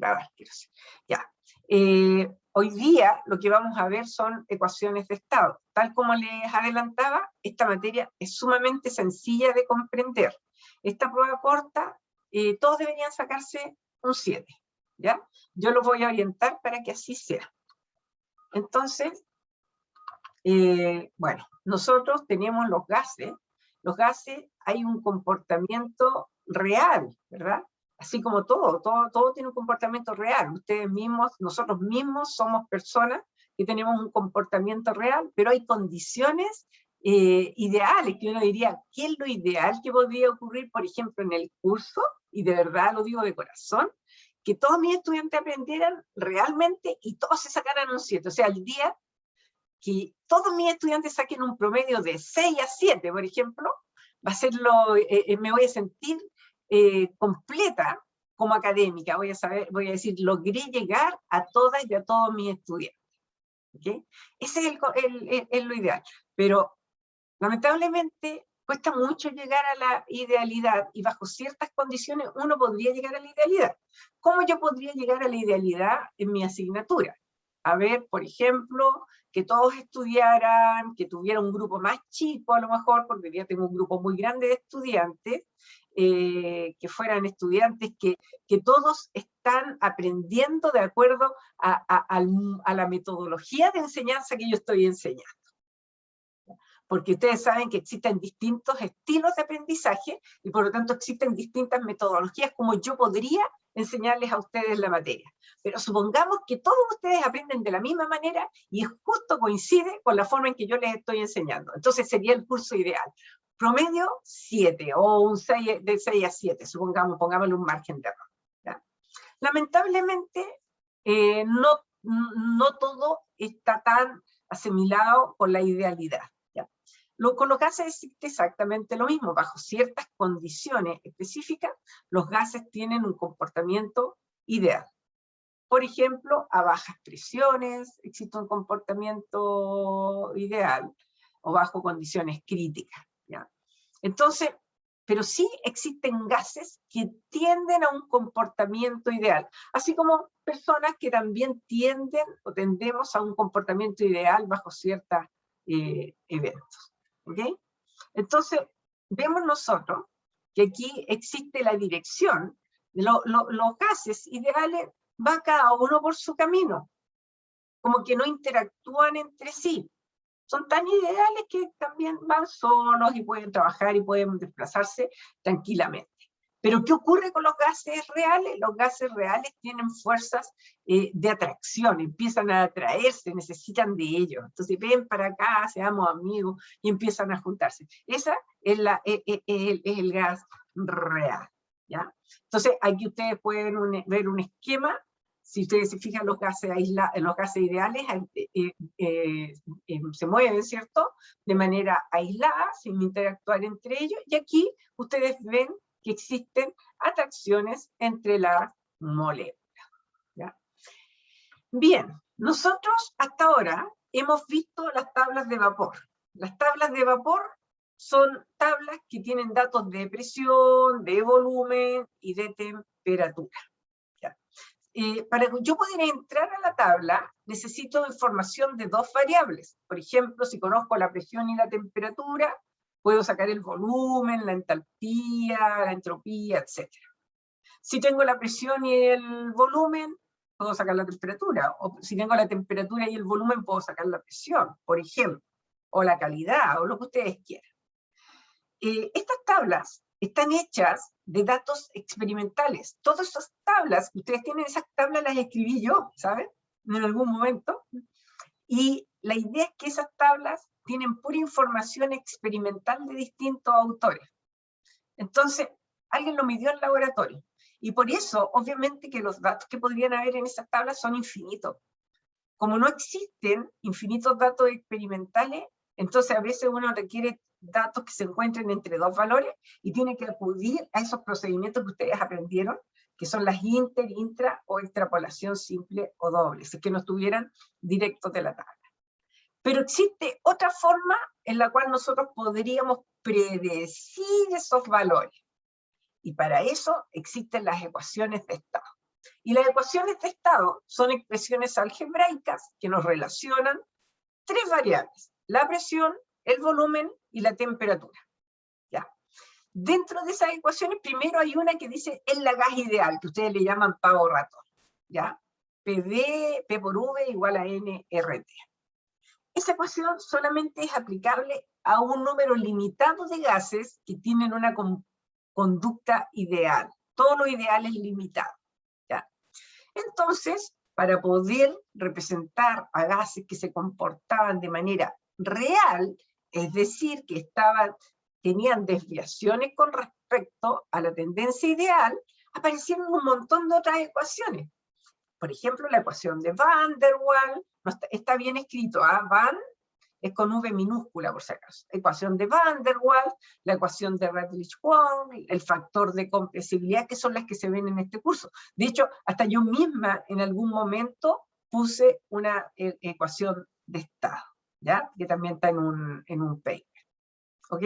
nada asqueroso. Ya. Hoy día lo que vamos a ver son ecuaciones de estado. Tal como les adelantaba, esta materia es sumamente sencilla de comprender. Esta prueba corta, todos deberían sacarse un 7, ¿ya? Yo los voy a orientar para que así sea. Entonces, bueno, nosotros tenemos los gases. Los gases, hay un comportamiento real, ¿verdad? Así como todo tiene un comportamiento real. Ustedes mismos, nosotros mismos somos personas que tenemos un comportamiento real, pero hay condiciones ideales, que uno diría, ¿qué es lo ideal que podría ocurrir, por ejemplo, en el curso? Y de verdad lo digo de corazón, que todos mis estudiantes aprendieran realmente y todos se sacaran un 7. O sea, el día que todos mis estudiantes saquen un promedio de 6 a 7, por ejemplo, va a ser me voy a sentir completa como académica, voy a decir, logré llegar a todas y a todos mis estudiantes. ¿Okay? Ese es lo ideal, pero lamentablemente cuesta mucho llegar a la idealidad, y bajo ciertas condiciones uno podría llegar a la idealidad. ¿Cómo yo podría llegar a la idealidad en mi asignatura? A ver, por ejemplo, que todos estudiaran, que tuviera un grupo más chico a lo mejor, porque ya tengo un grupo muy grande de estudiantes, que fueran estudiantes que todos están aprendiendo de acuerdo a la metodología de enseñanza que yo estoy enseñando. Porque ustedes saben que existen distintos estilos de aprendizaje y por lo tanto existen distintas metodologías como yo podría enseñarles a ustedes la materia. Pero supongamos que todos ustedes aprenden de la misma manera y justo coincide con la forma en que yo les estoy enseñando. Entonces sería el curso ideal. Promedio 7 o un 6, de 6 a 7, supongamos, pongámosle un margen de error. ¿Ya? Lamentablemente, no todo está tan asimilado con la idealidad. Con los gases existe exactamente lo mismo. Bajo ciertas condiciones específicas, los gases tienen un comportamiento ideal. Por ejemplo, a bajas presiones existe un comportamiento ideal, o bajo condiciones críticas, ¿ya? Entonces, pero sí existen gases que tienden a un comportamiento ideal, así como personas que también tienden o tendemos a un comportamiento ideal bajo ciertos eventos. ¿Okay? Entonces, vemos nosotros que aquí existe la dirección. Los gases ideales van cada uno por su camino, como que no interactúan entre sí. Son tan ideales que también van solos y pueden trabajar y pueden desplazarse tranquilamente. Pero ¿qué ocurre con los gases reales? Los gases reales tienen fuerzas de atracción, empiezan a atraerse, necesitan de ellos. Entonces ven para acá, seamos amigos, y empiezan a juntarse. Esa es el gas real, ¿ya? Entonces aquí ustedes pueden ver un esquema. Si ustedes se fijan, los gases ideales se mueven, ¿cierto? De manera aislada, sin interactuar entre ellos, y aquí ustedes ven que existen atracciones entre las moléculas. ¿Ya? Bien, nosotros hasta ahora hemos visto las tablas de vapor. Las tablas de vapor son tablas que tienen datos de presión, de volumen y de temperatura. ¿Ya? Para que yo pudiera entrar a la tabla, necesito información de dos variables. Por ejemplo, si conozco la presión y la temperatura, puedo sacar el volumen, la entalpía, la entropía, etc. Si tengo la presión y el volumen, puedo sacar la temperatura. O si tengo la temperatura y el volumen, puedo sacar la presión, por ejemplo. O la calidad, o lo que ustedes quieran. Estas tablas están hechas de datos experimentales. Todas esas tablas, ustedes tienen esas tablas, las escribí yo, ¿saben? En algún momento. Y la idea es que esas tablas tienen pura información experimental de distintos autores. Entonces, alguien lo midió en laboratorio. Y por eso, obviamente, que los datos que podrían haber en esas tablas son infinitos. Como no existen infinitos datos experimentales, entonces a veces uno requiere datos que se encuentren entre dos valores y tiene que acudir a esos procedimientos que ustedes aprendieron, que son las inter, intra o extrapolación simple o doble, si es que no estuvieran directos de la tabla. Pero existe otra forma en la cual nosotros podríamos predecir esos valores. Y para eso existen las ecuaciones de estado. Y las ecuaciones de estado son expresiones algebraicas que nos relacionan tres variables: la presión, el volumen y la temperatura. ¿Ya? Dentro de esas ecuaciones, primero hay una que dice es la gas ideal, que ustedes le llaman pavo ratón. ¿Ya? PD, P por V igual a NRT. Esa ecuación solamente es aplicable a un número limitado de gases que tienen una conducta ideal. Todo lo ideal es limitado. ¿Ya? Entonces, para poder representar a gases que se comportaban de manera real, es decir, que tenían desviaciones con respecto a la tendencia ideal, aparecieron un montón de otras ecuaciones. Por ejemplo, la ecuación de Van der Waals, no está bien escrito, Van es con V minúscula por si acaso. Ecuación de Van der Waals, la ecuación de Redlich-Kwong, el factor de compresibilidad, que son las que se ven en este curso. De hecho, hasta yo misma en algún momento puse una ecuación de estado, ¿ya? Que también está en un paper. ¿Ok?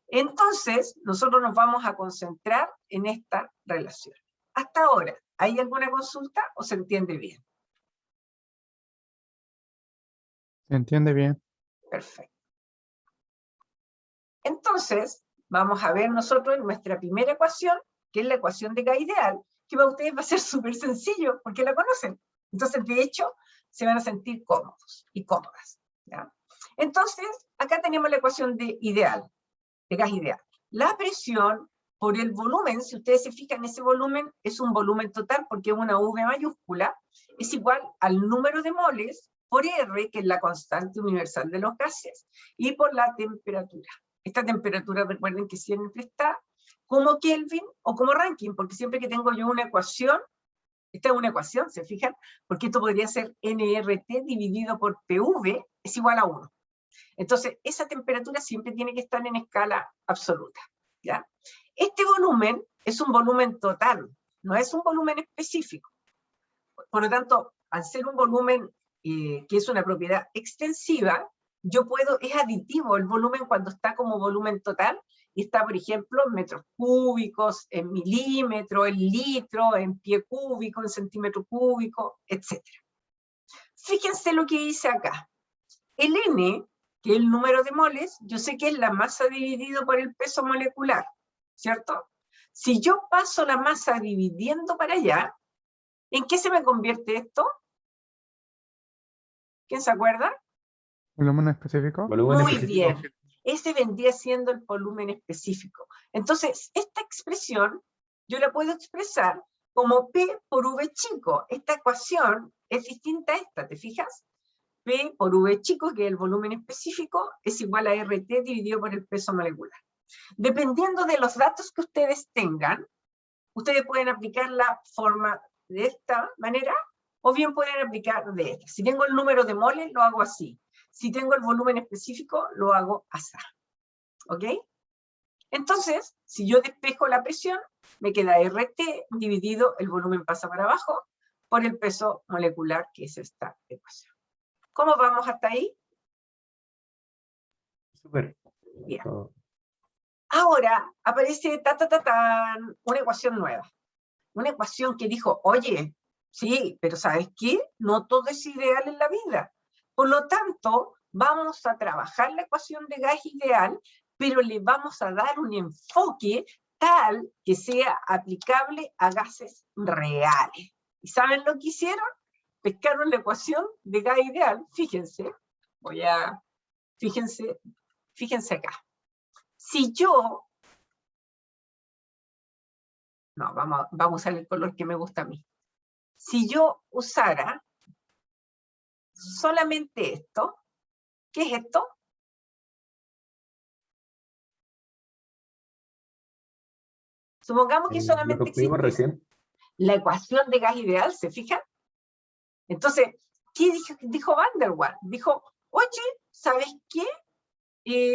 Entonces, nosotros nos vamos a concentrar en esta relación. Hasta ahora, ¿hay alguna consulta o se entiende bien? Se entiende bien. Perfecto. Entonces, vamos a ver nosotros nuestra primera ecuación, que es la ecuación de K ideal, que para ustedes va a ser súper sencillo, porque la conocen. Entonces, de hecho, se van a sentir cómodos y cómodas. ¿Ya? Entonces, acá tenemos la ecuación de ideal, de gas ideal. La presión por el volumen, si ustedes se fijan, ese volumen es un volumen total, porque es una V mayúscula, es igual al número de moles por R, que es la constante universal de los gases, y por la temperatura. Esta temperatura, recuerden que siempre está como Kelvin o como Rankine, porque siempre que tengo yo una ecuación, esta es una ecuación, ¿se fijan? Porque esto podría ser nRT dividido por PV, es igual a 1. Entonces, esa temperatura siempre tiene que estar en escala absoluta. ¿Ya? Este volumen es un volumen total, no es un volumen específico. Por lo tanto, al ser un volumen que es una propiedad extensiva, es aditivo el volumen cuando está como volumen total, y está, por ejemplo, en metros cúbicos, en milímetros, en litro, en pie cúbico, en centímetro cúbico, etc. Fíjense lo que hice acá. El N, que es el número de moles, yo sé que es la masa dividido por el peso molecular, ¿cierto? Si yo paso la masa dividiendo para allá, ¿en qué se me convierte esto? ¿Quién se acuerda? ¿Volumen específico? Volumen Muy específico. bien. Ese vendría siendo el volumen específico. Entonces, esta expresión yo la puedo expresar como P por V chico. Esta ecuación es distinta a esta, ¿te fijas? P por V chico, que es el volumen específico, es igual a RT dividido por el peso molecular. Dependiendo de los datos que ustedes tengan, ustedes pueden aplicar la forma de esta manera, o bien pueden aplicar de esta. Si tengo el número de moles, lo hago así. Si tengo el volumen específico, lo hago así. ¿Ok? Entonces, si yo despejo la presión, me queda RT dividido, el volumen pasa para abajo, por el peso molecular, que es esta ecuación. ¿Cómo vamos hasta ahí? Súper. Bien. Ahora aparece una ecuación nueva. Una ecuación que dijo, oye, sí, pero ¿sabes qué? No todo es ideal en la vida. Por lo tanto, vamos a trabajar la ecuación de gas ideal, pero le vamos a dar un enfoque tal que sea aplicable a gases reales. ¿Y saben lo que hicieron? Pescaron la ecuación de gas ideal. Fíjense, fíjense acá. Si yo, no, vamos a usar el color que me gusta a mí. Si yo usara solamente esto, ¿qué es esto? Supongamos que Lo solamente que vimos existe recién. la ecuación de gas ideal, ¿se fijan? Entonces, ¿qué dijo Van der Waals? Dijo, oye, ¿sabes qué?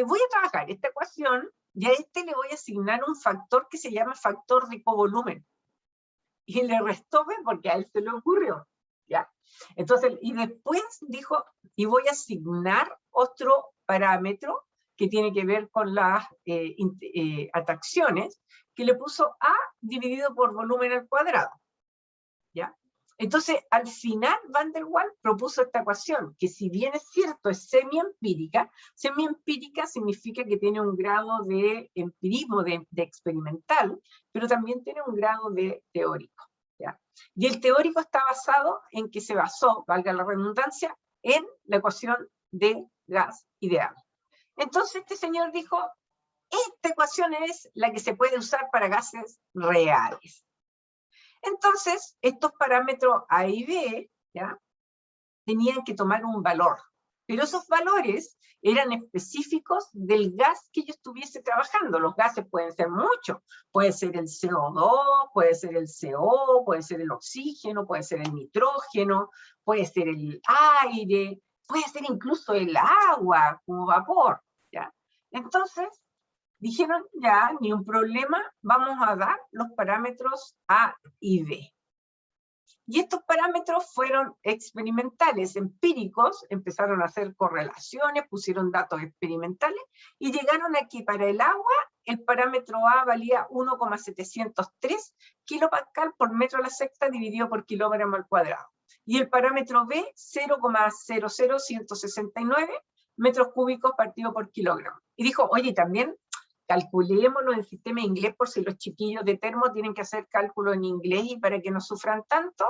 Voy a trabajar esta ecuación y a este le voy a asignar un factor que se llama factor de covolumen. Y le restó B porque a él se le ocurrió. ¿Ya? Entonces, y después dijo, y voy a asignar otro parámetro que tiene que ver con las atracciones, que le puso A dividido por volumen al cuadrado. ¿Ya? Entonces, al final, Van der Waals propuso esta ecuación, que si bien es cierto, es semiempírica significa que tiene un grado de empirismo, de experimental, pero también tiene un grado de teórico. ¿Ya? Y el teórico está basado en que se basó, valga la redundancia, en la ecuación de gas ideal. Entonces este señor dijo, esta ecuación es la que se puede usar para gases reales. Entonces, estos parámetros A y B, ¿ya?, tenían que tomar un valor, pero esos valores eran específicos del gas que yo estuviese trabajando. Los gases pueden ser muchos, puede ser el CO2, puede ser el CO, puede ser el oxígeno, puede ser el nitrógeno, puede ser el aire, puede ser incluso el agua como vapor, ¿ya? Entonces, dijeron, ya, ni un problema, vamos a dar los parámetros A y B. Y estos parámetros fueron experimentales, empíricos, empezaron a hacer correlaciones, pusieron datos experimentales, y llegaron a que para el agua, el parámetro A valía 1,703 kilopascal por metro a la sexta dividido por kilogramo al cuadrado. Y el parámetro B, 0,00169 metros cúbicos partido por kilogramo. Y dijo, oye, también calculémoslo en sistema inglés por si los chiquillos de termo tienen que hacer cálculo en inglés y para que no sufran tanto.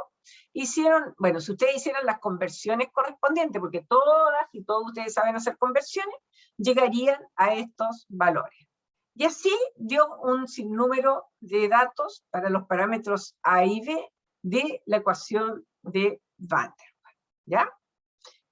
Hicieron, bueno, si ustedes hicieran las conversiones correspondientes, porque todas y todos ustedes saben hacer conversiones, llegarían a estos valores. Y así dio un sinnúmero de datos para los parámetros A y B de la ecuación de Van der Waals, ¿ya?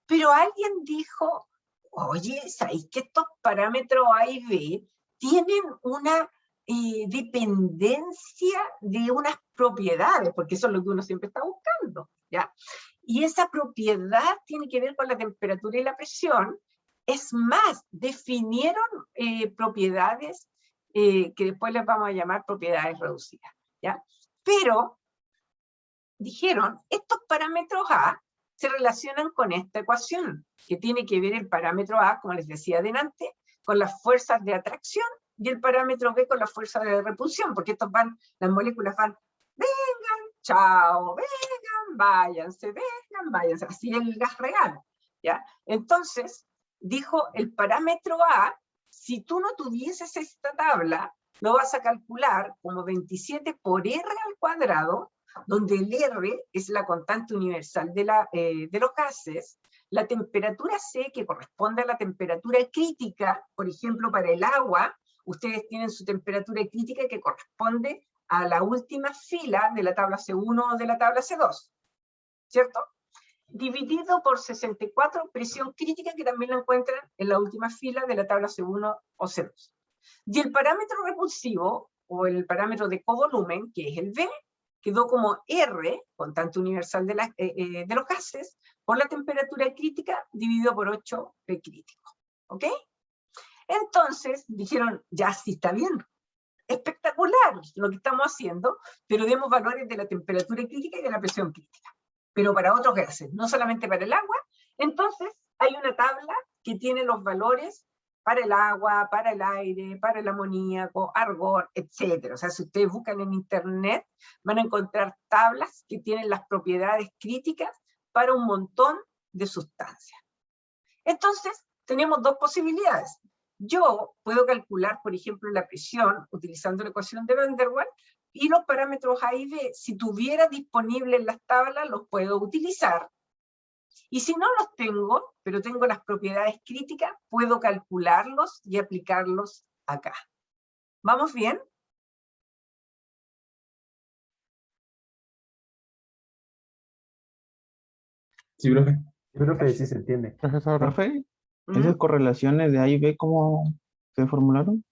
Pero alguien dijo, oye, ¿sabéis que estos parámetros A y B tienen una dependencia de unas propiedades, porque eso es lo que uno siempre está buscando, ¿ya? Y esa propiedad tiene que ver con la temperatura y la presión. Es más, definieron propiedades que después les vamos a llamar propiedades reducidas, ¿ya? Pero dijeron, estos parámetros A se relacionan con esta ecuación, que tiene que ver el parámetro A, como les decía adelante, con las fuerzas de atracción, y el parámetro B con las fuerzas de repulsión, porque estos van, las moléculas van, vengan, chao, vengan, váyanse, así es el gas real, ¿ya? Entonces, dijo, el parámetro A, si tú no tuvieses esta tabla, lo vas a calcular como 27 por R al cuadrado, donde el R es la constante universal de los gases, la temperatura C, que corresponde a la temperatura crítica, por ejemplo, para el agua, ustedes tienen su temperatura crítica que corresponde a la última fila de la tabla C1 o de la tabla C2, ¿cierto? Dividido por 64, presión crítica, que también la encuentran en la última fila de la tabla C1 o C2. Y el parámetro repulsivo, o el parámetro de covolumen, que es el B, quedó como R, constante universal de los gases, por la temperatura crítica dividido por 8 P crítico. ¿Ok? Entonces dijeron, ya sí está bien, espectacular lo que estamos haciendo, pero demos valores de la temperatura crítica y de la presión crítica. Pero para otros gases, no solamente para el agua. Entonces hay una tabla que tiene los valores para el agua, para el aire, para el amoníaco, argón, etc. O sea, si ustedes buscan en internet, van a encontrar tablas que tienen las propiedades críticas para un montón de sustancias. Entonces, tenemos dos posibilidades. Yo puedo calcular, por ejemplo, la presión utilizando la ecuación de Van der Waals, y los parámetros A y B, si tuviera disponibles las tablas, los puedo utilizar. Y si no los tengo, pero tengo las propiedades críticas, puedo calcularlos y aplicarlos acá. ¿Vamos bien? Sí, profe. Sí, profe, sí se entiende. Profesor, Profe, ¿Mm? ¿esas correlaciones de A y B cómo se formularon?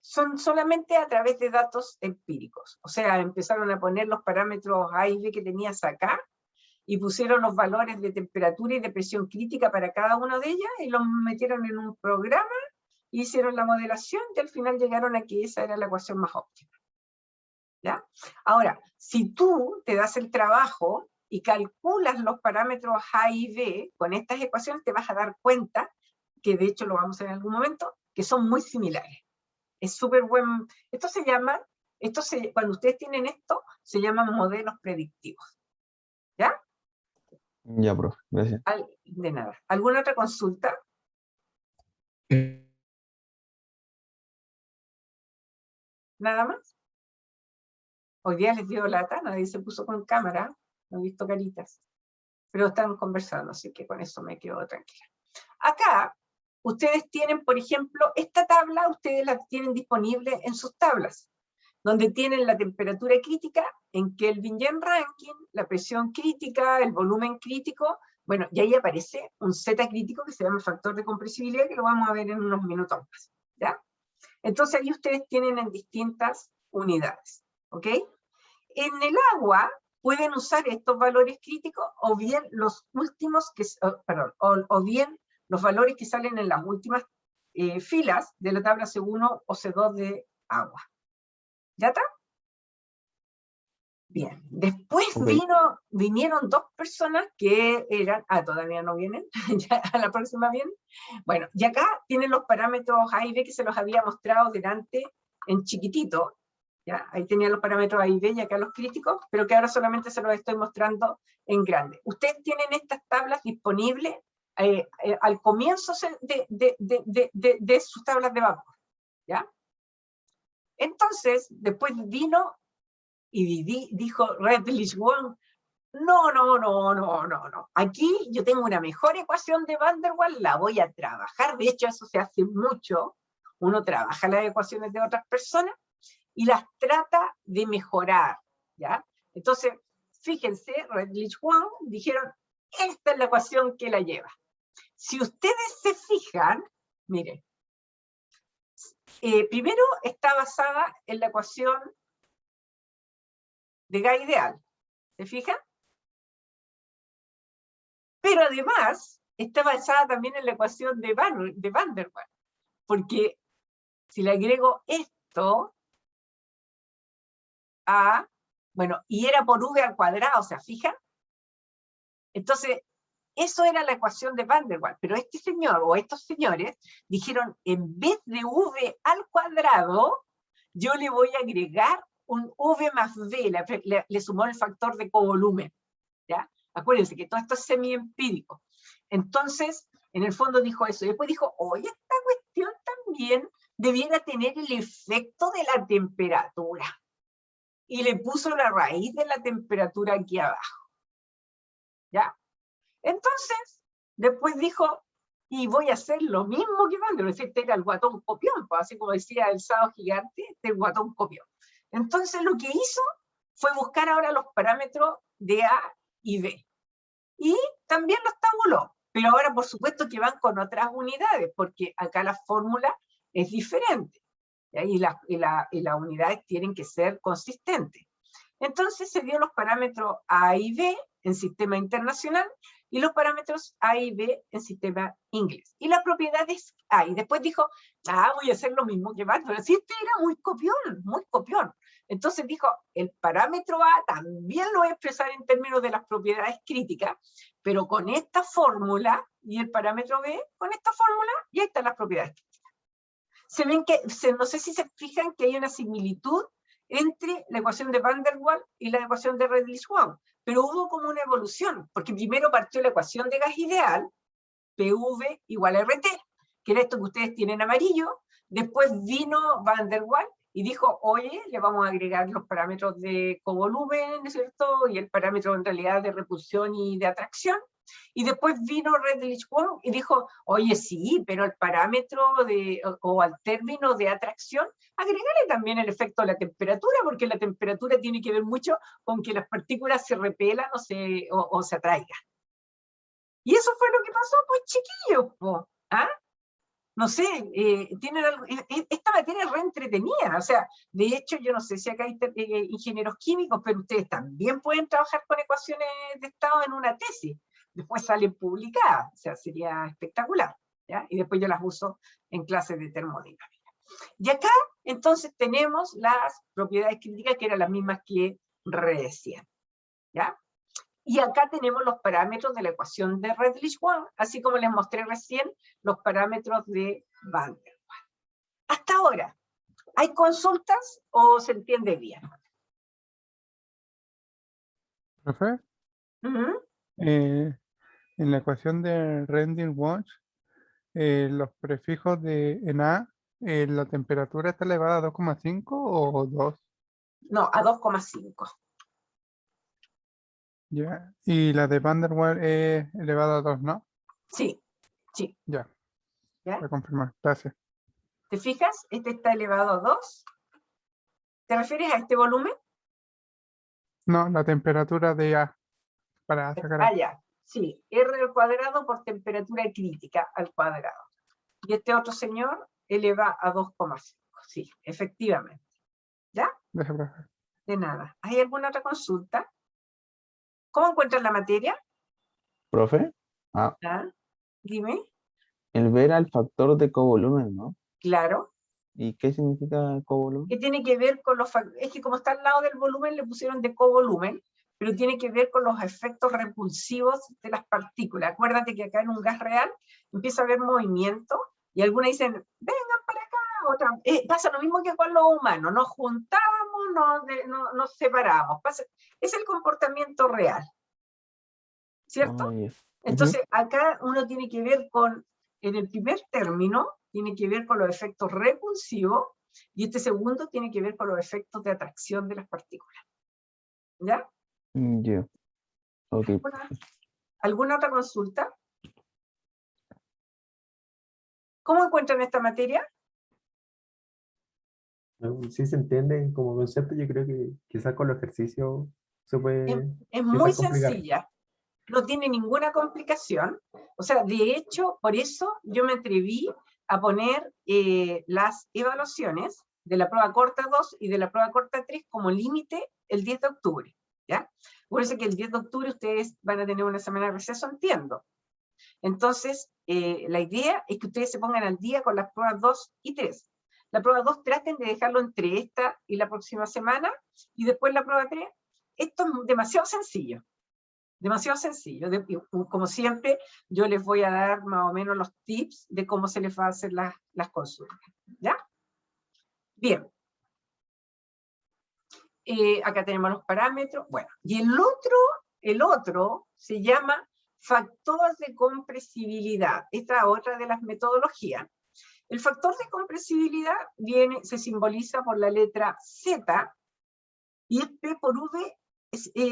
Son solamente a través de datos empíricos. O sea, empezaron a poner los parámetros A y B que tenías acá, y pusieron los valores de temperatura y de presión crítica para cada una de ellas, y los metieron en un programa, hicieron la modelación, y al final llegaron a que esa era la ecuación más óptima. ¿Ya? Ahora, si tú te das el trabajo y calculas los parámetros A y B con estas ecuaciones, te vas a dar cuenta, que de hecho lo vamos a ver en algún momento, que son muy similares. Es súper buen. Esto se llama, cuando ustedes tienen esto, se llaman modelos predictivos. ¿Ya? Ya, profe, gracias. De nada. ¿Alguna otra consulta? ¿Nada más? Hoy día les dio lata, nadie se puso con cámara, no he visto caritas, pero están conversando, así que con eso me quedo tranquila. Acá, ustedes tienen, por ejemplo, esta tabla, ustedes la tienen disponible en sus tablas, donde tienen la temperatura crítica en Kelvin-Yen ranking, la presión crítica, el volumen crítico, bueno, y ahí aparece un Z crítico que se llama factor de compresibilidad, que lo vamos a ver en unos minutos más, ¿ya? Entonces ahí ustedes tienen en distintas unidades, ¿ok? En el agua pueden usar estos valores críticos o bien los últimos, o bien los valores que salen en las últimas filas de la tabla C1 o C2 de agua. ¿Ya está? Bien. Después Ok. vinieron dos personas que eran, todavía no vienen, ya a la próxima vienen. Bueno, y acá tienen los parámetros A y B que se los había mostrado delante en chiquitito, ¿ya? Ahí tenían los parámetros A y B y acá los críticos, pero que ahora solamente se los estoy mostrando en grande. Ustedes tienen estas tablas disponibles al comienzo de sus tablas de vapor, ¿ya? Entonces, después vino y dijo Redlich Wong, no. Aquí yo tengo una mejor ecuación de Van der Waals, la voy a trabajar. De hecho, eso se hace mucho. Uno trabaja las ecuaciones de otras personas y las trata de mejorar, ¿ya? Entonces, fíjense, Redlich Wong dijeron, esta es la ecuación que la lleva. Si ustedes se fijan, miren, primero está basada en la ecuación de gas ideal, ¿se fijan? Pero además está basada también en la ecuación de Van der Waals, porque si le agrego esto a, bueno, y era por v al cuadrado, ¿se fijan? Entonces, eso era la ecuación de Van der Waals, pero este señor o estos señores dijeron, en vez de v al cuadrado, yo le voy a agregar un v más v, le sumó el factor de covolumen, ¿ya? Acuérdense que todo esto es semi-empírico. Entonces, en el fondo dijo eso. Y después dijo, oye, esta cuestión también debiera tener el efecto de la temperatura. Y le puso la raíz de la temperatura aquí abajo. ¿Ya? Entonces, después dijo, y voy a hacer lo mismo que Van der Waals. Este era el guatón copión, pues, así como decía el sábado gigante, este es el guatón copión. Entonces, lo que hizo fue buscar ahora los parámetros de A y B. Y también los tabuló, pero ahora por supuesto que van con otras unidades, porque acá la fórmula es diferente, y las unidades tienen que ser consistentes. Entonces se dio los parámetros A y B en sistema internacional, y los parámetros A y B en sistema inglés. Y las propiedades A, y después dijo, voy a hacer lo mismo que Van der Waals. Si este era muy copión. Entonces dijo, el parámetro A también lo voy a expresar en términos de las propiedades críticas, pero con esta fórmula, y el parámetro B con esta fórmula, y ahí están las propiedades críticas. Se ven que, no sé si se fijan que hay una similitud entre la ecuación de Van der Waals y la ecuación de Redlich-Wong, pero hubo como una evolución, porque primero partió la ecuación de gas ideal, PV igual a RT, que era esto que ustedes tienen amarillo. Después vino Van der Waals y dijo, oye, le vamos a agregar los parámetros de covolumen, ¿no es cierto? Y el parámetro en realidad de repulsión y de atracción. Y después vino Redlich-Wong y dijo, oye, sí, pero el parámetro o al término de atracción, agregarle también el efecto de la temperatura, porque la temperatura tiene que ver mucho con que las partículas se repelan o se atraigan. Y eso fue lo que pasó, pues, chiquillos, pues. No sé, tienen algo, esta materia es re entretenida, o sea, de hecho, yo no sé si acá hay ingenieros químicos, pero ustedes también pueden trabajar con ecuaciones de estado en una tesis, después salen publicadas, o sea, sería espectacular, ¿ya? Y después yo las uso en clases de termodinámica. Y acá, entonces, tenemos las propiedades críticas, que eran las mismas que recién, ¿ya? Y acá tenemos los parámetros de la ecuación de Redlich-Wong, así como les mostré recién los parámetros de Van der Waals. Hasta ahora, ¿hay consultas o se entiende bien? ¿Profe? En la ecuación de Rending Watch, los prefijos en A, ¿la temperatura está elevada a 2,5 o 2? No, a 2,5. Ya. Y la de Van der Waals es elevada a 2, ¿no? Sí, sí. Ya, ¿Ya? para confirmar. Gracias. ¿Te fijas? Este está elevado a 2. ¿Te refieres a este volumen? No, la temperatura de A, para sacar Ah, A. ya. Sí, R al cuadrado por temperatura crítica al cuadrado. Y este otro señor eleva a 2,5. Sí, efectivamente. ¿Ya? Deja, profe. De nada. ¿Hay alguna otra consulta? ¿Cómo encuentras la materia? ¿Profe? Ah, ¿Ah? Dime. el ver al factor de covolumen, ¿no? Claro. ¿Y qué significa covolumen? ¿Qué tiene que ver con los factores? Es que como está al lado del volumen, le pusieron de covolumen, pero tiene que ver con los efectos repulsivos de las partículas. Acuérdate que acá en un gas real empieza a haber movimiento, y algunas dicen, vengan para acá, otra, pasa lo mismo que con los humanos, nos juntamos, nos separamos, es el comportamiento real, ¿cierto? Ah, ya. Entonces, acá uno tiene que ver con, en el primer término, tiene que ver con los efectos repulsivos, y este segundo tiene que ver con los efectos de atracción de las partículas. ¿Ya? Ya. Ok. ¿Alguna otra consulta? ¿Cómo encuentran esta materia? No, sí se entiende como concepto, yo creo que quizás con los ejercicios se puede Es muy quizás complicar. sencilla, no tiene ninguna complicación. O sea, de hecho, por eso yo me atreví a poner las evaluaciones de la prueba corta 2 y de la prueba corta 3 como límite el 10 de octubre. ¿Ya? Por eso que el 10 de octubre ustedes van a tener una semana de receso, entiendo. Entonces, la idea es que ustedes se pongan al día con las pruebas 2 y 3. La prueba 2 traten de dejarlo entre esta y la próxima semana, y después la prueba 3. Esto es demasiado sencillo. Demasiado sencillo. Como siempre, yo les voy a dar más o menos los tips de cómo se les va a hacer las consultas. ¿Ya? Bien. Acá tenemos los parámetros. Bueno, y el otro se llama factor de compresibilidad. Esta es otra de las metodologías. El factor de compresibilidad se simboliza por la letra Z, y es P por V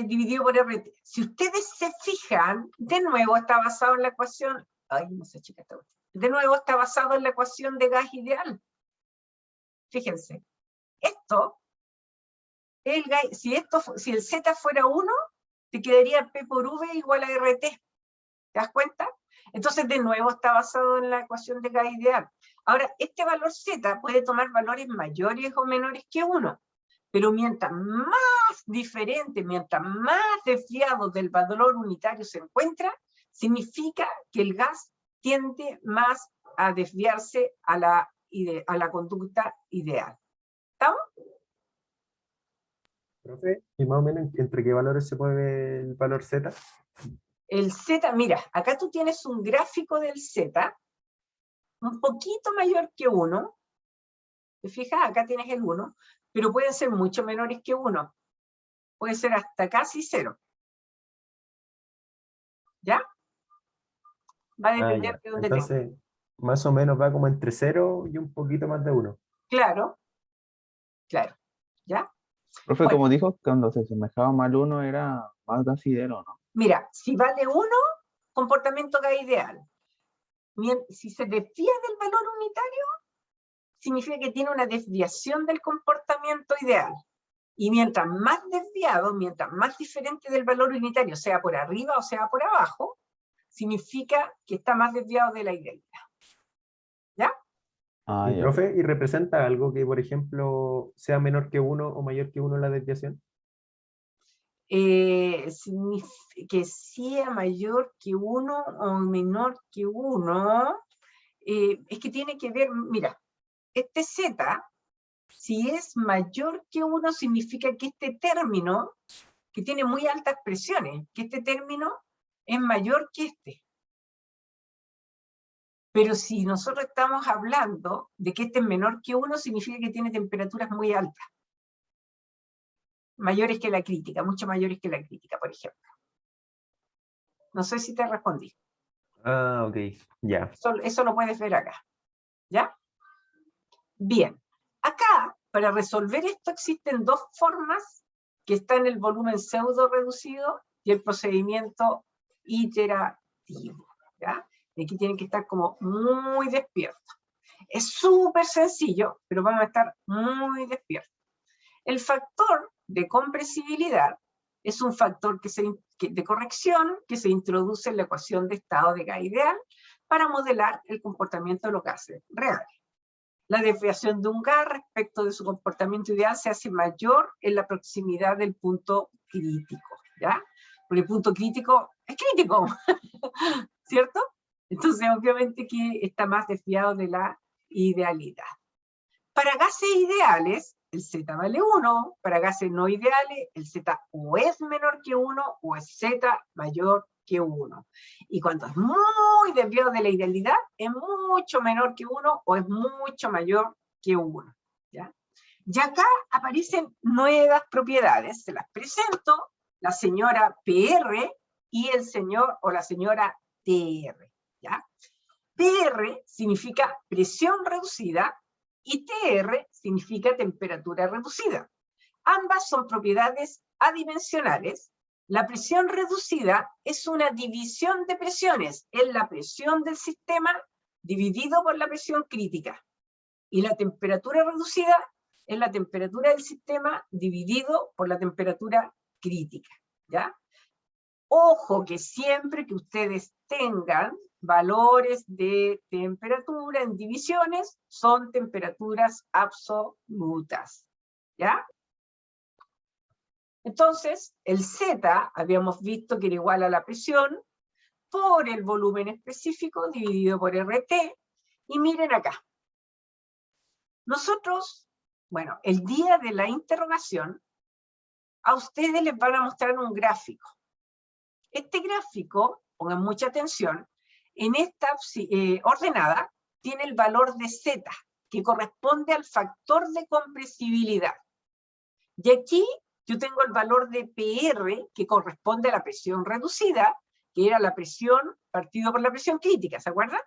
dividido por RT. Si ustedes se fijan, de nuevo está basado en la ecuación, de nuevo está basado en la ecuación de gas ideal. Fíjense, si el Z fuera 1, te quedaría P por V igual a RT. ¿Te das cuenta? Entonces, de nuevo, está basado en la ecuación de gas ideal. Ahora, este valor Z puede tomar valores mayores o menores que 1, pero mientras más diferente, mientras más desviado del valor unitario se encuentra, significa que el gas tiende más a desviarse a la conducta ideal. ¿Estamos? Profe, y más o menos entre qué valores se mueve el valor Z. El Z, mira, acá tú tienes un gráfico del Z, un poquito mayor que 1, ¿te fijas? Acá tienes el 1, pero pueden ser mucho menores que 1, puede ser hasta casi 0. ¿Ya? Va a depender Ya. de dónde Entonces, más o menos va como entre 0 y un poquito más de 1. Claro, claro, ¿ya? Profe, Bueno, como dijo, cuando se asemejaba mal uno era más gasidero, ¿no? mira, si vale 1, comportamiento gas ideal. Si se desvía del valor unitario, significa que tiene una desviación del comportamiento ideal. Y mientras más desviado, mientras más diferente del valor unitario, sea por arriba o sea por abajo, significa que está más desviado de la idealidad. ¿Ya? Ah, Y ya. profe, ¿y representa algo que, por ejemplo, sea menor que 1 o mayor que 1 la desviación? Que sea mayor que 1 o menor que 1, es que tiene que ver, mira, este Z, si es mayor que 1, significa que este término, que tiene muy altas presiones, que este término es mayor que este. Pero si nosotros estamos hablando de que este es menor que 1, significa que tiene temperaturas muy altas. Mayores que la crítica, mucho mayores que la crítica, por ejemplo. No sé si te respondí. Ah, ok, ya. Eso lo puedes ver acá. ¿Ya? Bien. Acá, para resolver esto, existen dos formas que están en el volumen pseudo reducido y el procedimiento iterativo. ¿Ya? Y aquí tienen que estar como muy despiertos. Es súper sencillo, pero vamos a estar muy despiertos. El factor de compresibilidad es un factor de corrección que se introduce en la ecuación de estado de gas ideal para modelar el comportamiento de los gases reales. La desviación de un gas respecto de su comportamiento ideal se hace mayor en la proximidad del punto crítico, ¿ya? Porque el punto crítico es crítico, ¿cierto? Entonces, obviamente que está más desviado de la idealidad. Para gases ideales, el Z vale 1, para gases no ideales, el Z o es menor que 1 o es Z mayor que 1. Y cuando es muy desviado de la idealidad, es mucho menor que 1 o es mucho mayor que 1. ¿Ya? Y acá aparecen nuevas propiedades, se las presento, la señora PR y el señor o la señora TR. ¿Ya? PR significa presión reducida y TR significa temperatura reducida. Ambas son propiedades adimensionales. La presión reducida es una división de presiones, es la presión del sistema dividido por la presión crítica. Y la temperatura reducida es la temperatura del sistema dividido por la temperatura crítica. ¿Ya? Ojo que siempre que ustedes tengan valores de temperatura en divisiones, son temperaturas absolutas. ¿Ya? Entonces, el Z habíamos visto que era igual a la presión por el volumen específico dividido por RT. Y miren acá. Nosotros, bueno, el día de la interrogación, a ustedes les van a mostrar un gráfico. Este gráfico, pongan mucha atención, en esta ordenada tiene el valor de Z, que corresponde al factor de compresibilidad. Y aquí yo tengo el valor de PR, que corresponde a la presión reducida, que era la presión partido por la presión crítica, ¿se acuerdan?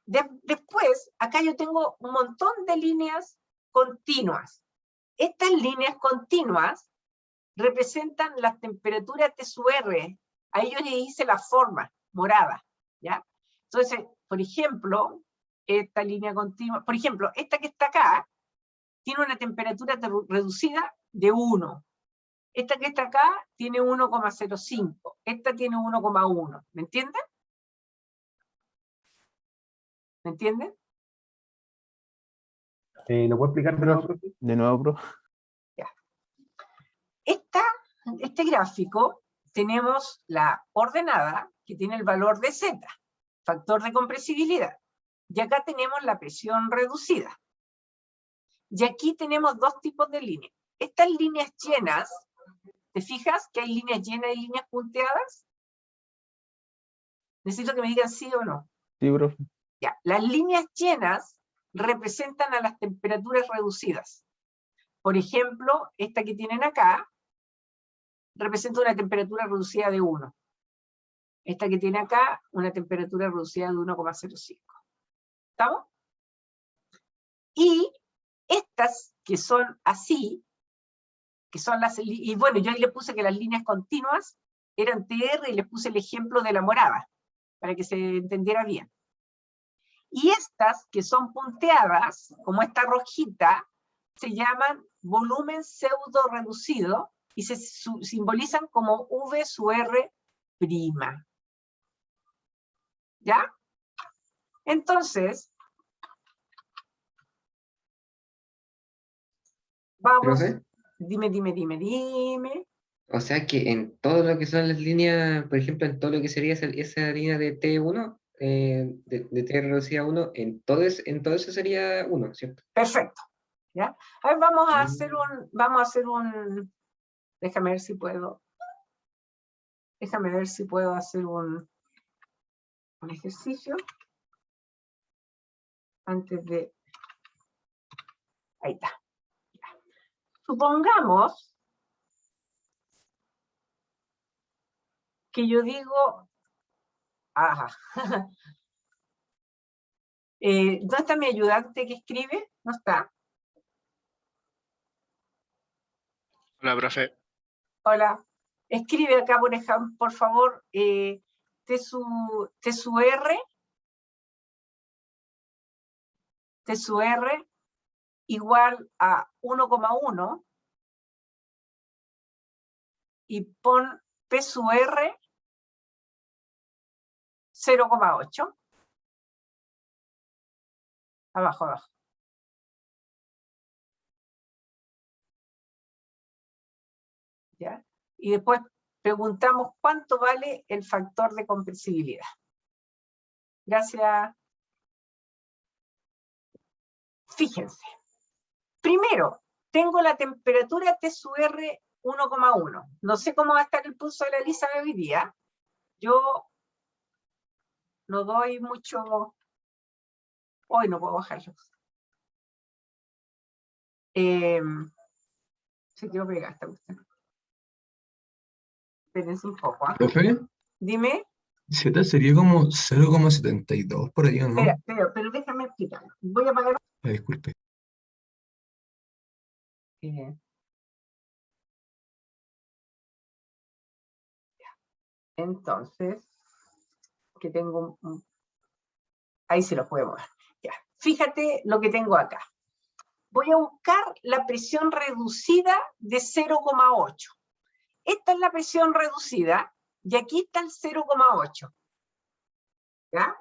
Después, acá yo tengo un montón de líneas continuas. Estas líneas continuas representan las temperaturas T sub R. A ellos les hice la forma morada, ¿ya? Entonces, por ejemplo, esta línea continua, por ejemplo, esta que está acá, tiene una temperatura reducida de 1. Esta que está acá tiene 1,05. Esta tiene 1,1. ¿Me entienden? ¿Me entienden? ¿Lo puedo explicar de nuevo, profe? De nuevo, bro. Este gráfico tenemos la ordenada que tiene el valor de Z, factor de compresibilidad. Y acá tenemos la presión reducida. Y aquí tenemos dos tipos de líneas. Estas líneas llenas, ¿te fijas que hay líneas llenas y líneas punteadas? Necesito que me digan sí o no. Sí, bro. Ya, las líneas llenas representan a las temperaturas reducidas. Por ejemplo, esta que tienen acá representa una temperatura reducida de 1. Esta que tiene acá, una temperatura reducida de 1,05. ¿Estamos? Y estas que son así, que son las... Y bueno, yo ahí le puse que las líneas continuas eran TR y les puse el ejemplo de la morada, para que se entendiera bien. Y estas que son punteadas, como esta rojita, se llaman volumen pseudo reducido y se simbolizan como V sub R prima. ¿Ya? Entonces, vamos, ¿Profe? dime. O sea que en todo lo que son las líneas, por ejemplo, en todo lo que sería esa línea de T1, de T reducida a 1, en todo eso sería 1, ¿cierto? Perfecto. ¿Ya? A ver, vamos a hacer un, déjame ver si puedo hacer un ejercicio antes de, ahí está. Supongamos que yo digo, ajá, ¿dónde está mi ayudante que escribe? ¿No está? Hola, profe. Hola. Escribe acá, por ejemplo, por favor, T sub R igual a 1,1 y pon P sub R 0,8. Abajo, abajo. ¿Ya? Y después preguntamos cuánto vale el factor de compresibilidad. Gracias. Fíjense. Primero, tengo la temperatura T sub R 1,1. No sé cómo va a estar el pulso de la Elizabeth hoy día. Yo no doy mucho... Hoy no puedo bajarlo. Se quedó pegada esta cuestión. Espérense un poco. ¿Ah? Profe, Dime. Z sería como 0,72 por ahí, ¿o no? Espera, pero déjame explicar. Voy a apagar. Ah, disculpe. Entonces, que tengo ahí se lo puedo mover. Ya. Fíjate lo que tengo acá. Voy a buscar la presión reducida de 0,8. Esta es la presión reducida y aquí está el 0,8. ¿Ya?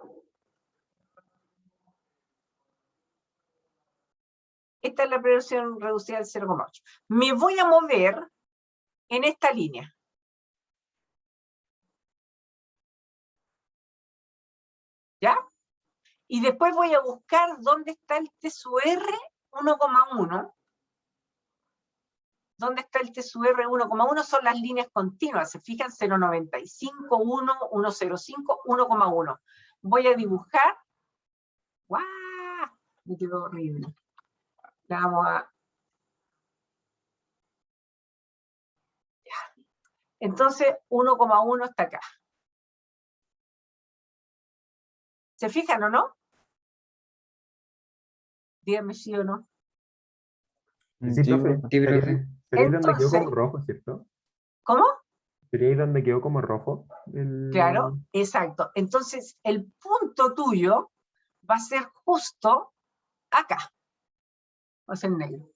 Esta es la presión reducida del 0,8. Me voy a mover en esta línea. ¿Ya? Y después voy a buscar dónde está el T sub R 1,1. ¿Dónde está el T sub R 1,1? Son las líneas continuas. ¿Se fijan? 0,95, 1, 1,05, 1,1. Voy a dibujar. ¡Guau! Me quedó horrible. La vamos a... Ya. Entonces, 1,1 está acá. ¿Se fijan o no? Díganme sí o no. Sí, Sí, profe. profe. Sí, profe. Sería ahí donde quedó como Entonces- rojo, ¿cierto? ¿Cómo? Sería ahí donde quedó como rojo. Claro, exacto. Entonces, el punto tuyo va a ser justo acá. Va a ser negro.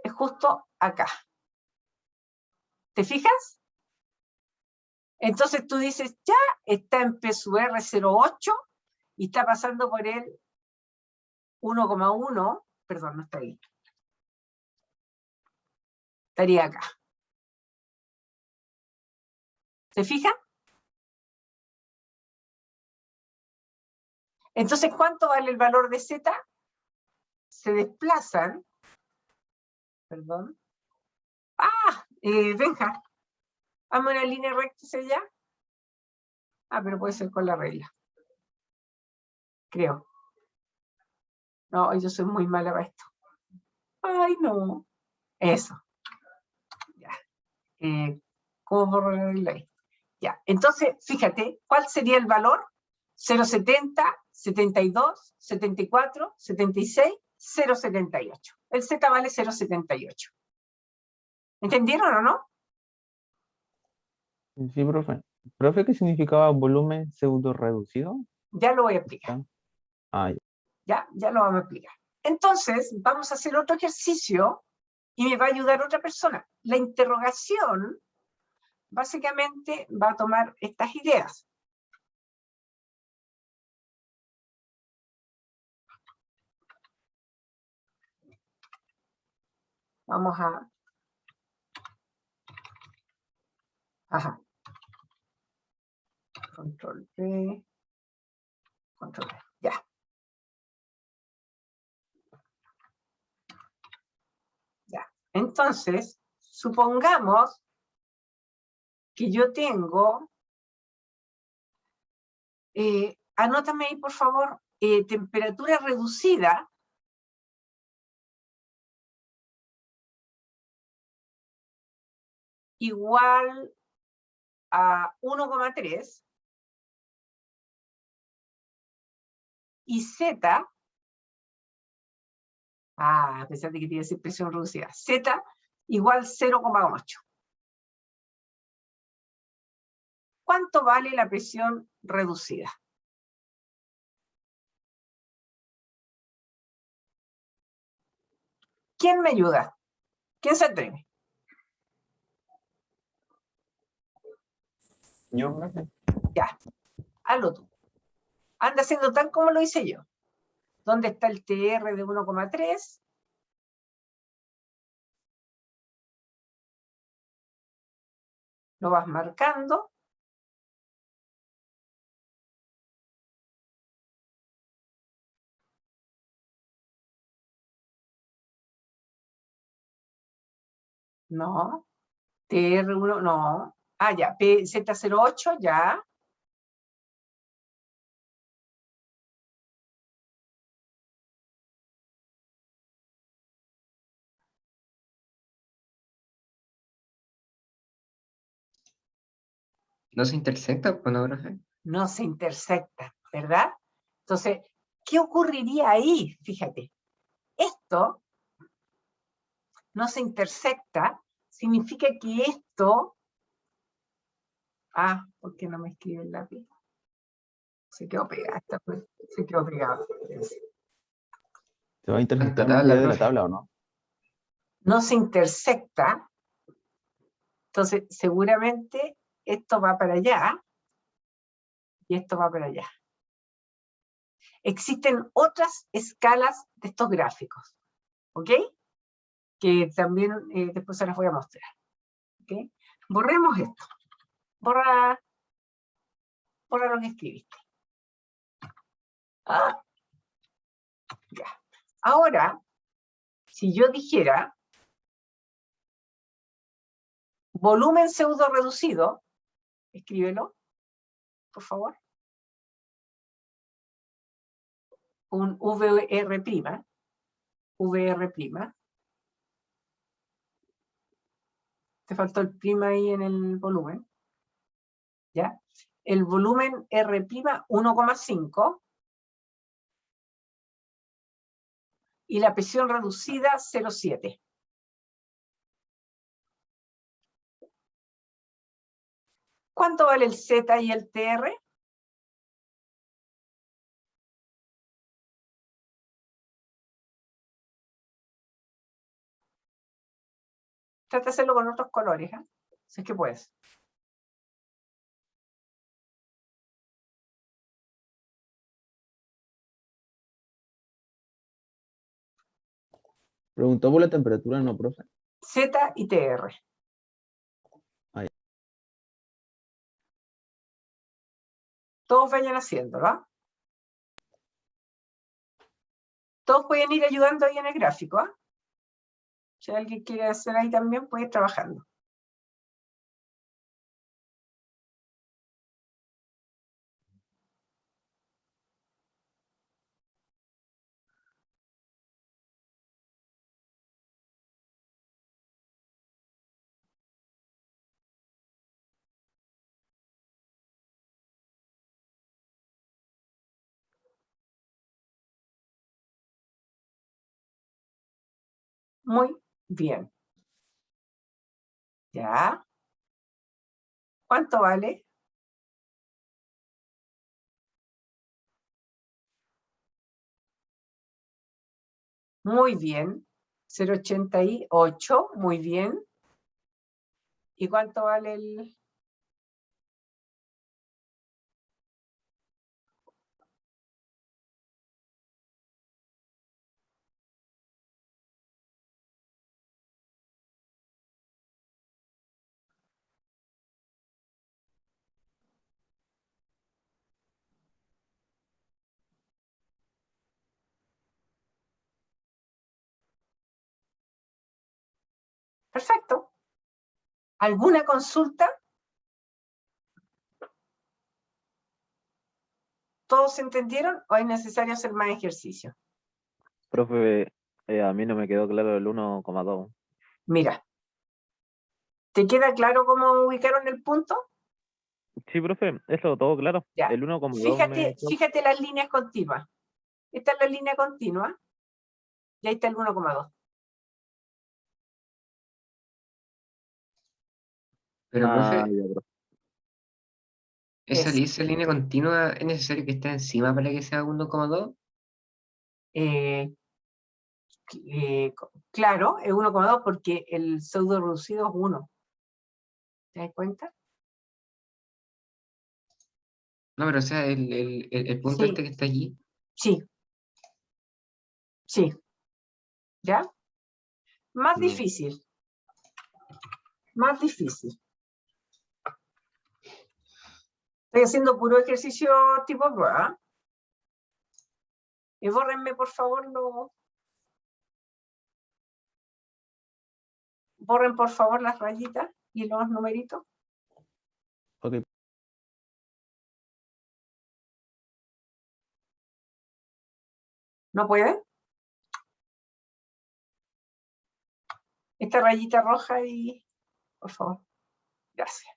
Es justo acá. ¿Te fijas? Entonces tú dices, ya, está en P sub R 0,8 y está pasando por el 1,1, perdón, no está ahí. Estaría acá. ¿Se fijan? Entonces, ¿cuánto vale el valor de Z? Se desplazan, perdón. ¡Ah! Benja, hazme una línea recta hacia allá. Ah, pero puede ser con la regla. Creo. No, yo soy muy mala para esto. Ay, no. Eso. Ya. ¿Cómo borro la regla ahí? Ya. Entonces, fíjate, ¿cuál sería el valor? 0,70, 72, 74, 76, 0,78. El Z vale 0,78. ¿Entendieron o no? Sí, profe. ¿Profe, qué significaba volumen pseudo reducido? Ya lo voy a explicar. Ah, ya. Ya lo vamos a explicar. Entonces, vamos a hacer otro ejercicio y me va a ayudar otra persona. La interrogación básicamente va a tomar estas ideas. Vamos a... Ajá. Control V. Control V. Ya. Ya. Entonces, supongamos que yo tengo... anótame ahí, por favor, temperatura reducida. igual a 1,3 y Z, a pesar de que tiene que ser presión reducida, Z igual 0,8. ¿Cuánto vale la presión reducida? ¿Quién me ayuda? ¿Quién se atreve? Yo, profe. Ya, hazlo tú. Anda haciendo tal como lo hice yo. ¿Dónde está el TR de 1,3? Lo vas marcando. No. TR1, no. Ah, ya. PZ08, ya. No se intersecta, pues no, profe. No se intersecta, ¿verdad? Entonces, ¿qué ocurriría ahí? Fíjate. Esto no se intersecta, significa que esto... Ah, ¿por qué no me escribe el lápiz? Se quedó pegada, se quedó pegada. ¿Se va a intersectar Tanta más tabla, allá de la profe. tabla o no? No se intersecta, entonces seguramente esto va para allá y esto va para allá. Existen otras escalas de estos gráficos, ¿ok? Que también después se las voy a mostrar. ¿Ok? Borremos esto. Borra lo que escribiste. Ah, ya. Ahora, si yo dijera volumen pseudo reducido, escríbelo, por favor. Un VR'. VR'. Te faltó el prima ahí en el volumen. ¿Ya? El volumen R', 1,5. Y la presión reducida, 0,7. ¿Cuánto vale el Z y el TR? Trata de hacerlo con otros colores, ¿eh? Si es que puedes. Preguntó por la temperatura, no, profe. Z y TR. Ahí. Todos vayan haciéndolo, ¿ah? Todos pueden ir ayudando ahí en el gráfico, ¿ah? Si alguien quiere hacer ahí también, puede ir trabajando. Muy bien. ¿Ya? ¿Cuánto vale? Muy bien. 0,88, muy bien. ¿Y cuánto vale el...? Perfecto. ¿Alguna consulta? ¿Todos entendieron o es necesario hacer más ejercicio? Profe, a mí no me quedó claro el 1,2. Mira, ¿Te queda claro cómo ubicaron el punto? Sí, profe, eso todo claro. Ya. El 1,2 Fíjate las líneas continuas. Esta es la línea continua. Y ahí está el 1,2. Pero, profe, ya, profe. esa línea continua es necesario que esté encima para que sea 1,2. Claro, es 1,2 porque el pseudo reducido es 1. ¿Te das cuenta? No, pero o sea, el punto Sí. este que está allí. Sí. Sí. ¿Ya? Más Mm. difícil. Más difícil. Estoy haciendo puro ejercicio tipo prueba. Y bórrenme, por favor, borren, por favor, las rayitas y los numeritos. Ok. ¿No pueden? Esta rayita roja y... Por favor. Gracias.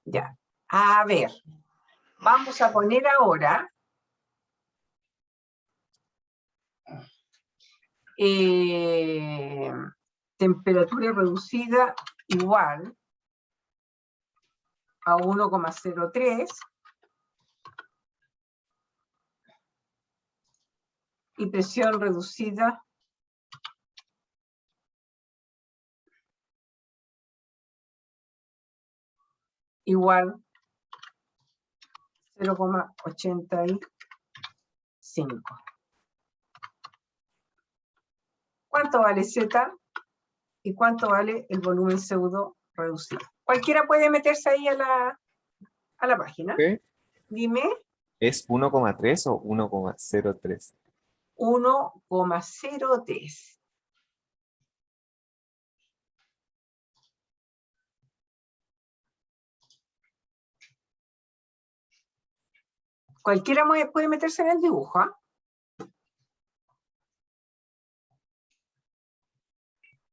Ya. A ver. Vamos a poner ahora... temperatura reducida igual a 1,03 y presión reducida igual 0,85. ¿Cuánto vale Z? ¿Y cuánto vale el volumen pseudo reducido? Cualquiera puede meterse ahí a la página. ¿Qué? Dime. ¿Es 1,3 o 1,03? 1,03. Cualquiera puede meterse en el dibujo, ¿ah?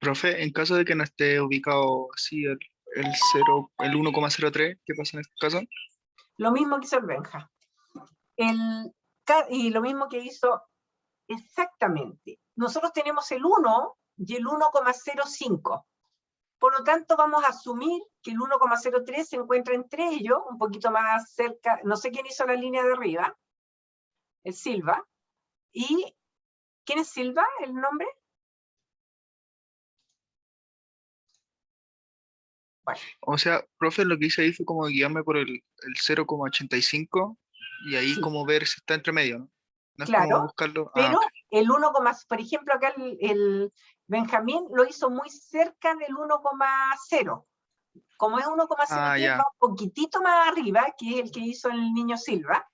Profe, en caso de que no esté ubicado así el 1,03, ¿qué pasa en este caso? Lo mismo que hizo el Benja. Y lo mismo que hizo exactamente. Nosotros tenemos el 1 y el 1,05. Por lo tanto, vamos a asumir que el 1,03 se encuentra entre ellos, un poquito más cerca. No sé quién hizo la línea de arriba. El Silva. ¿Y quién es Silva, el nombre? Bueno. O sea, profe, lo que hice ahí fue como guiarme por el 0,85 y ahí Sí. como ver si está entre medio, ¿no? No es Claro, como buscarlo. pero Ok. el 1, por ejemplo, acá el Benjamín lo hizo muy cerca del 1,0. Como es 1,03, Ya. va un poquitito más arriba, que es el que hizo el niño Silva.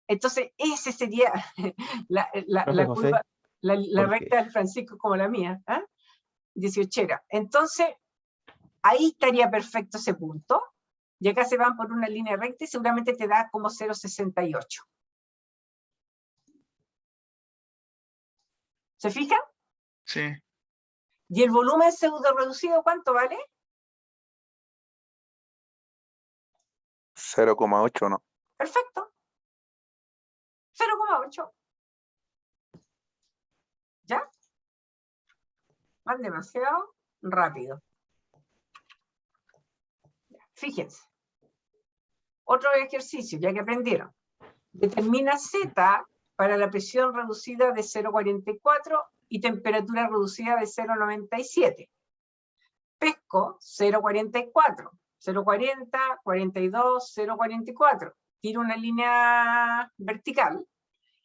Entonces, ese sería la Profe José, curva, la ¿por qué? recta del Francisco como la mía, ¿ah? 18era. Entonces, ahí estaría perfecto ese punto. Y acá se van por una línea recta y seguramente te da como 0,68. ¿Se fijan? Sí. ¿Y el volumen pseudo reducido cuánto vale? 0,8, ¿no? Perfecto. 0,8. ¿Ya? Van demasiado rápido. Fíjense. Otro ejercicio, ya que aprendieron. Determina Z para la presión reducida de 0,44 y temperatura reducida de 0,97. Pesco 0,44, 0,40, 42, 0,44. Tiro una línea vertical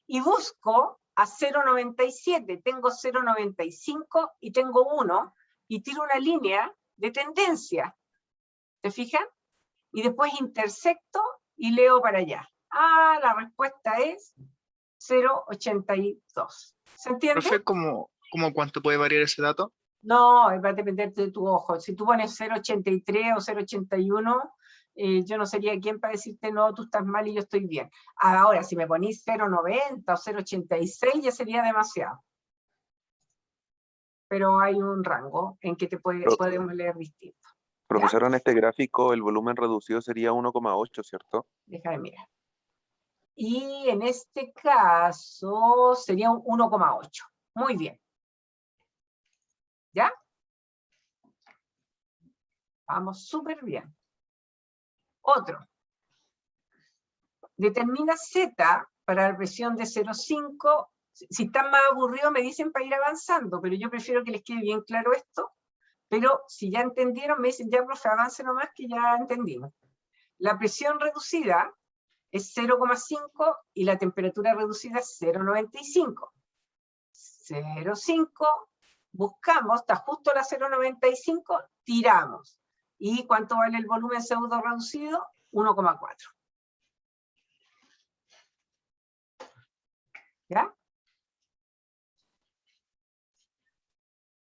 y busco a 0,97. Tengo 0,95 y tengo 1 y tiro una línea de tendencia. ¿Se fijan? Y después intersecto y leo para allá. Ah, la respuesta es 0,82. ¿Se entiende? Profe, ¿cómo cuánto puede variar ese dato? No, va a depender de tu ojo. Si tú pones 0,83 o 0,81, yo no sería quien para decirte, no, tú estás mal y yo estoy bien. Ahora, si me ponís 0,90 o 0,86, ya sería demasiado. pero hay un rango en que podemos leer distinto. Profesor, en este gráfico el volumen reducido sería 1,8, ¿cierto? Déjame mirar. Y en este caso sería un 1,8. Muy bien. ¿Ya? Vamos súper bien. Otro. Determina Z para la presión de 0,5. Si están más aburridos me dicen para ir avanzando, pero yo prefiero que les quede bien claro esto. Pero si ya entendieron, me dicen, ya, profe, avance nomás que ya entendimos. La presión reducida es 0,5 y la temperatura reducida es 0,95. 0,5, buscamos, está justo la 0,95, tiramos. ¿Y cuánto vale el volumen pseudo reducido? 1,4. ¿Ya?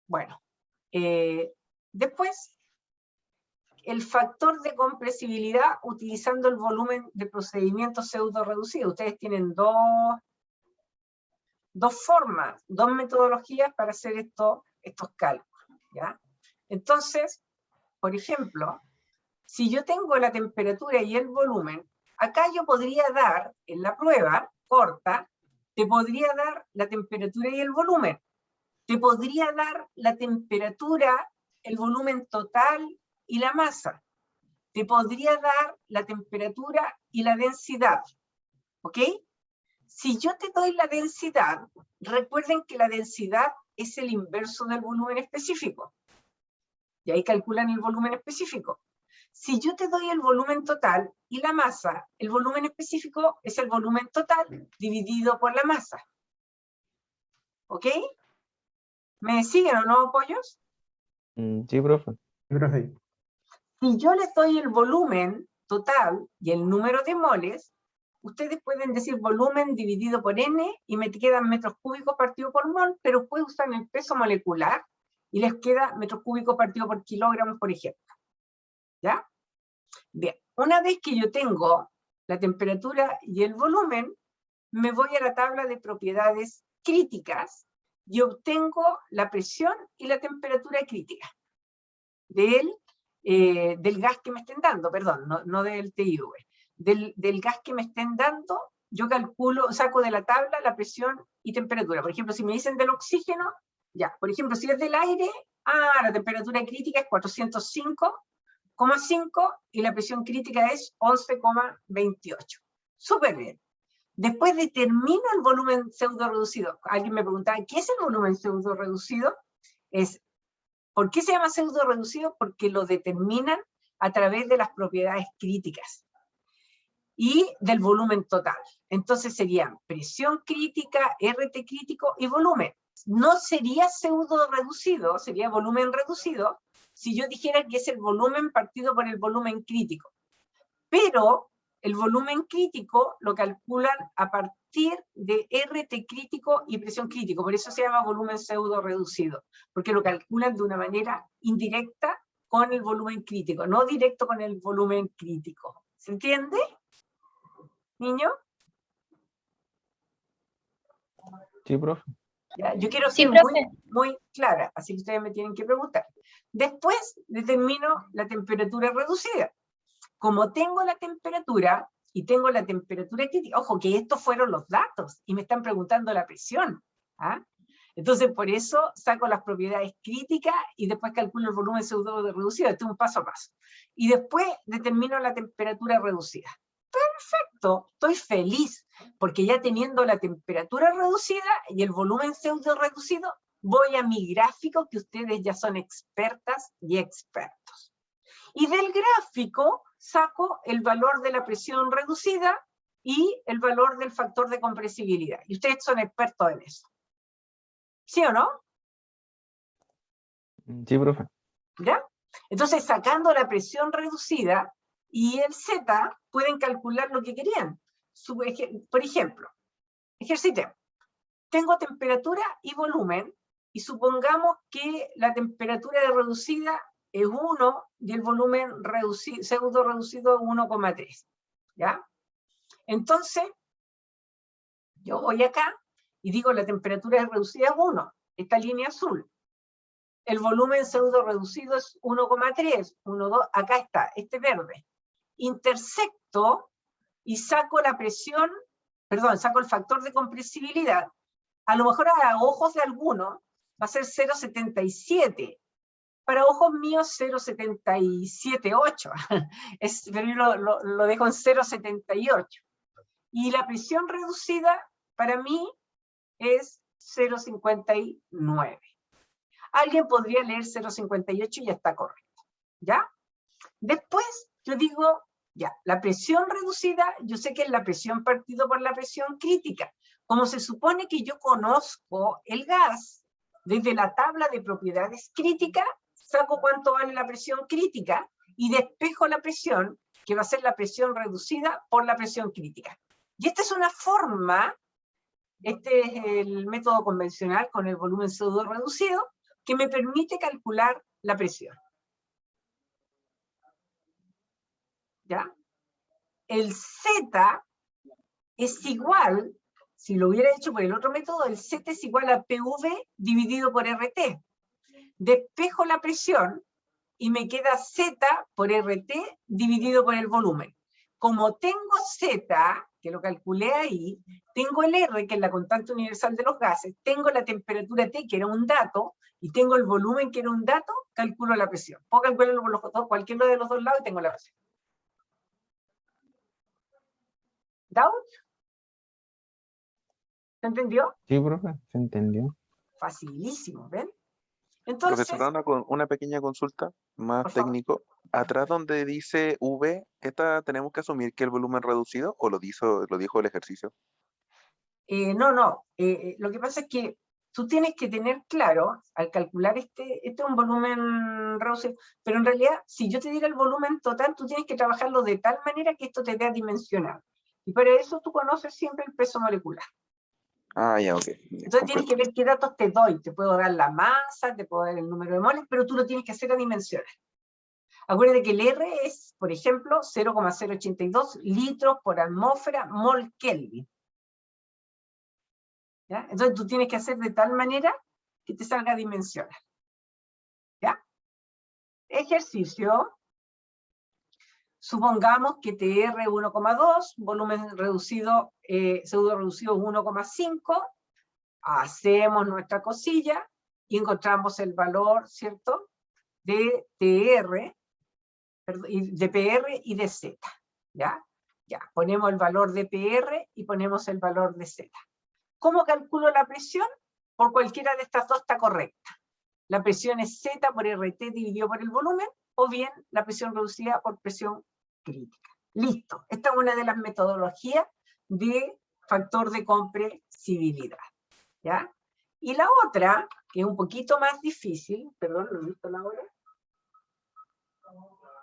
Bueno. Después, el factor de compresibilidad utilizando el volumen de procedimiento pseudo reducido. Ustedes tienen dos formas, dos metodologías para hacer estos cálculos, ¿ya? Entonces, por ejemplo, si yo tengo la temperatura y el volumen, acá yo podría dar, en la prueba corta, te podría dar la temperatura y el volumen. Te podría dar la temperatura, el volumen total y la masa. Te podría dar la temperatura y la densidad. ¿Ok? Si yo te doy la densidad, recuerden que la densidad es el inverso del volumen específico. Y ahí calculan el volumen específico. Si yo te doy el volumen total y la masa, el volumen específico es el volumen total dividido por la masa. ¿Ok? ¿Me siguen o no, pollos? Sí, profe. Profe. Si yo les doy el volumen total y el número de moles, ustedes pueden decir volumen dividido por n y me quedan metros cúbicos partido por mol, pero pueden usar el peso molecular y les queda metros cúbicos partido por kilogramos, por ejemplo. ¿Ya? Bien, una vez que yo tengo la temperatura y el volumen, me voy a la tabla de propiedades críticas y obtengo la presión y la temperatura crítica del gas que me estén dando, perdón, no del TIV, del gas que me estén dando, yo calculo, saco de la tabla la presión y temperatura. Por ejemplo, si me dicen del oxígeno, ya, por ejemplo, si es del aire, la temperatura crítica es 405,5 y la presión crítica es 11,28. Súper bien. Después determino el volumen pseudo reducido. Alguien me preguntaba, ¿qué es el volumen pseudo reducido? ¿Por qué se llama pseudo reducido? Porque lo determinan a través de las propiedades críticas y del volumen total. Entonces serían presión crítica, RT crítico y volumen. No sería pseudo reducido, sería volumen reducido, si yo dijera que es el volumen partido por el volumen crítico. Pero el volumen crítico lo calculan a partir de RT crítico y presión crítico, por eso se llama volumen pseudo reducido, porque lo calculan de una manera indirecta con el volumen crítico, no directo con el volumen crítico. ¿Se entiende, niño? Sí, profe. Ya, yo quiero Sí, ser profe. muy clara, así que ustedes me tienen que preguntar. Después determino la temperatura reducida. Como tengo la temperatura y tengo la temperatura crítica, ojo que estos fueron los datos y me están preguntando la presión. ¿Ah? Entonces por eso saco las propiedades críticas y después calculo el volumen pseudo reducido. Este es un paso a paso. Y después determino la temperatura reducida. Perfecto, estoy feliz, porque ya teniendo la temperatura reducida y el volumen pseudo reducido, voy a mi gráfico que ustedes ya son expertas y expertos. Y del gráfico saco el valor de la presión reducida y el valor del factor de compresibilidad. Y ustedes son expertos en eso. ¿Sí o no? Sí, profe. ¿Ya? Entonces, sacando la presión reducida y el Z, pueden calcular lo que querían. Por ejemplo, ejercitemos. Tengo temperatura y volumen, y supongamos que la temperatura reducida es 1 y el volumen pseudo reducido es 1,3. ¿Ya? Entonces, yo voy acá y digo la temperatura reducida es 1, esta línea azul. el volumen pseudo reducido es 1,3, 1,2, acá está, este verde. Intersecto y saco la presión, perdón, saco el factor de compresibilidad. A lo mejor a ojos de algunos va a ser 0,77. Para ojos míos 0,778. Pero yo lo dejo en 0,78. Y la presión reducida para mí es 0,59. Alguien podría leer 0,58 y ya está correcto. ¿Ya? Después yo digo, ya, la presión reducida, yo sé que es la presión partido por la presión crítica. Como se supone que yo conozco el gas, desde la tabla de propiedades críticas, saco cuánto vale la presión crítica y despejo la presión, que va a ser la presión reducida por la presión crítica. Y esta es una forma, este es el método convencional con el volumen pseudo reducido, que me permite calcular la presión. ¿Ya? El Z es igual, si lo hubiera hecho por el otro método, el Z es igual a PV dividido por RT. Despejo la presión y me queda Z por RT dividido por el volumen. Como tengo Z, que lo calculé ahí, tengo el R, que es la constante universal de los gases, tengo la temperatura T, que era un dato, y tengo el volumen, que era un dato, calculo la presión. Puedo calcularlo por los dos, cualquiera de los dos lados y tengo la presión. ¿Doubt? ¿Se entendió? Sí, profe, se entendió. Facilísimo, ¿ven? Entonces, Profesora, una pequeña consulta, más por favor. técnico. Atrás donde dice V, ¿esta tenemos que asumir que el volumen reducido o lo dijo el ejercicio? No, lo que pasa es que tú tienes que tener claro, al calcular este es un volumen reducido, pero en realidad, si yo te diera el volumen total, tú tienes que trabajarlo de tal manera que esto te dé a dimensionar. Y para eso tú conoces siempre el peso molecular. Ah, ya, ok. Entonces tienes que ver qué datos te doy. Te puedo dar la masa, te puedo dar el número de moles, pero tú lo tienes que hacer a dimensionar. Acuérdate que el R es, por ejemplo, 0,082 litros por atmósfera mol Kelvin. ¿Ya? Entonces tú tienes que hacer de tal manera que te salga a dimensionar. ¿Ya? Ejercicio. Supongamos que TR 1,2, volumen reducido, pseudo reducido 1,5. Hacemos nuestra cosilla y encontramos el valor, ¿cierto? De TR, de PR y de Z. ¿Ya? Ya, ponemos el valor de PR y ponemos el valor de Z. ¿Cómo calculo la presión? Por cualquiera de estas dos está correcta. La presión es Z por RT dividido por el volumen, o bien la presión reducida por presión crítica. Listo. Esta es una de las metodologías de factor de compresibilidad. ¿Ya? Y la otra, que es un poquito más difícil, perdón, ¿lo he visto la hora?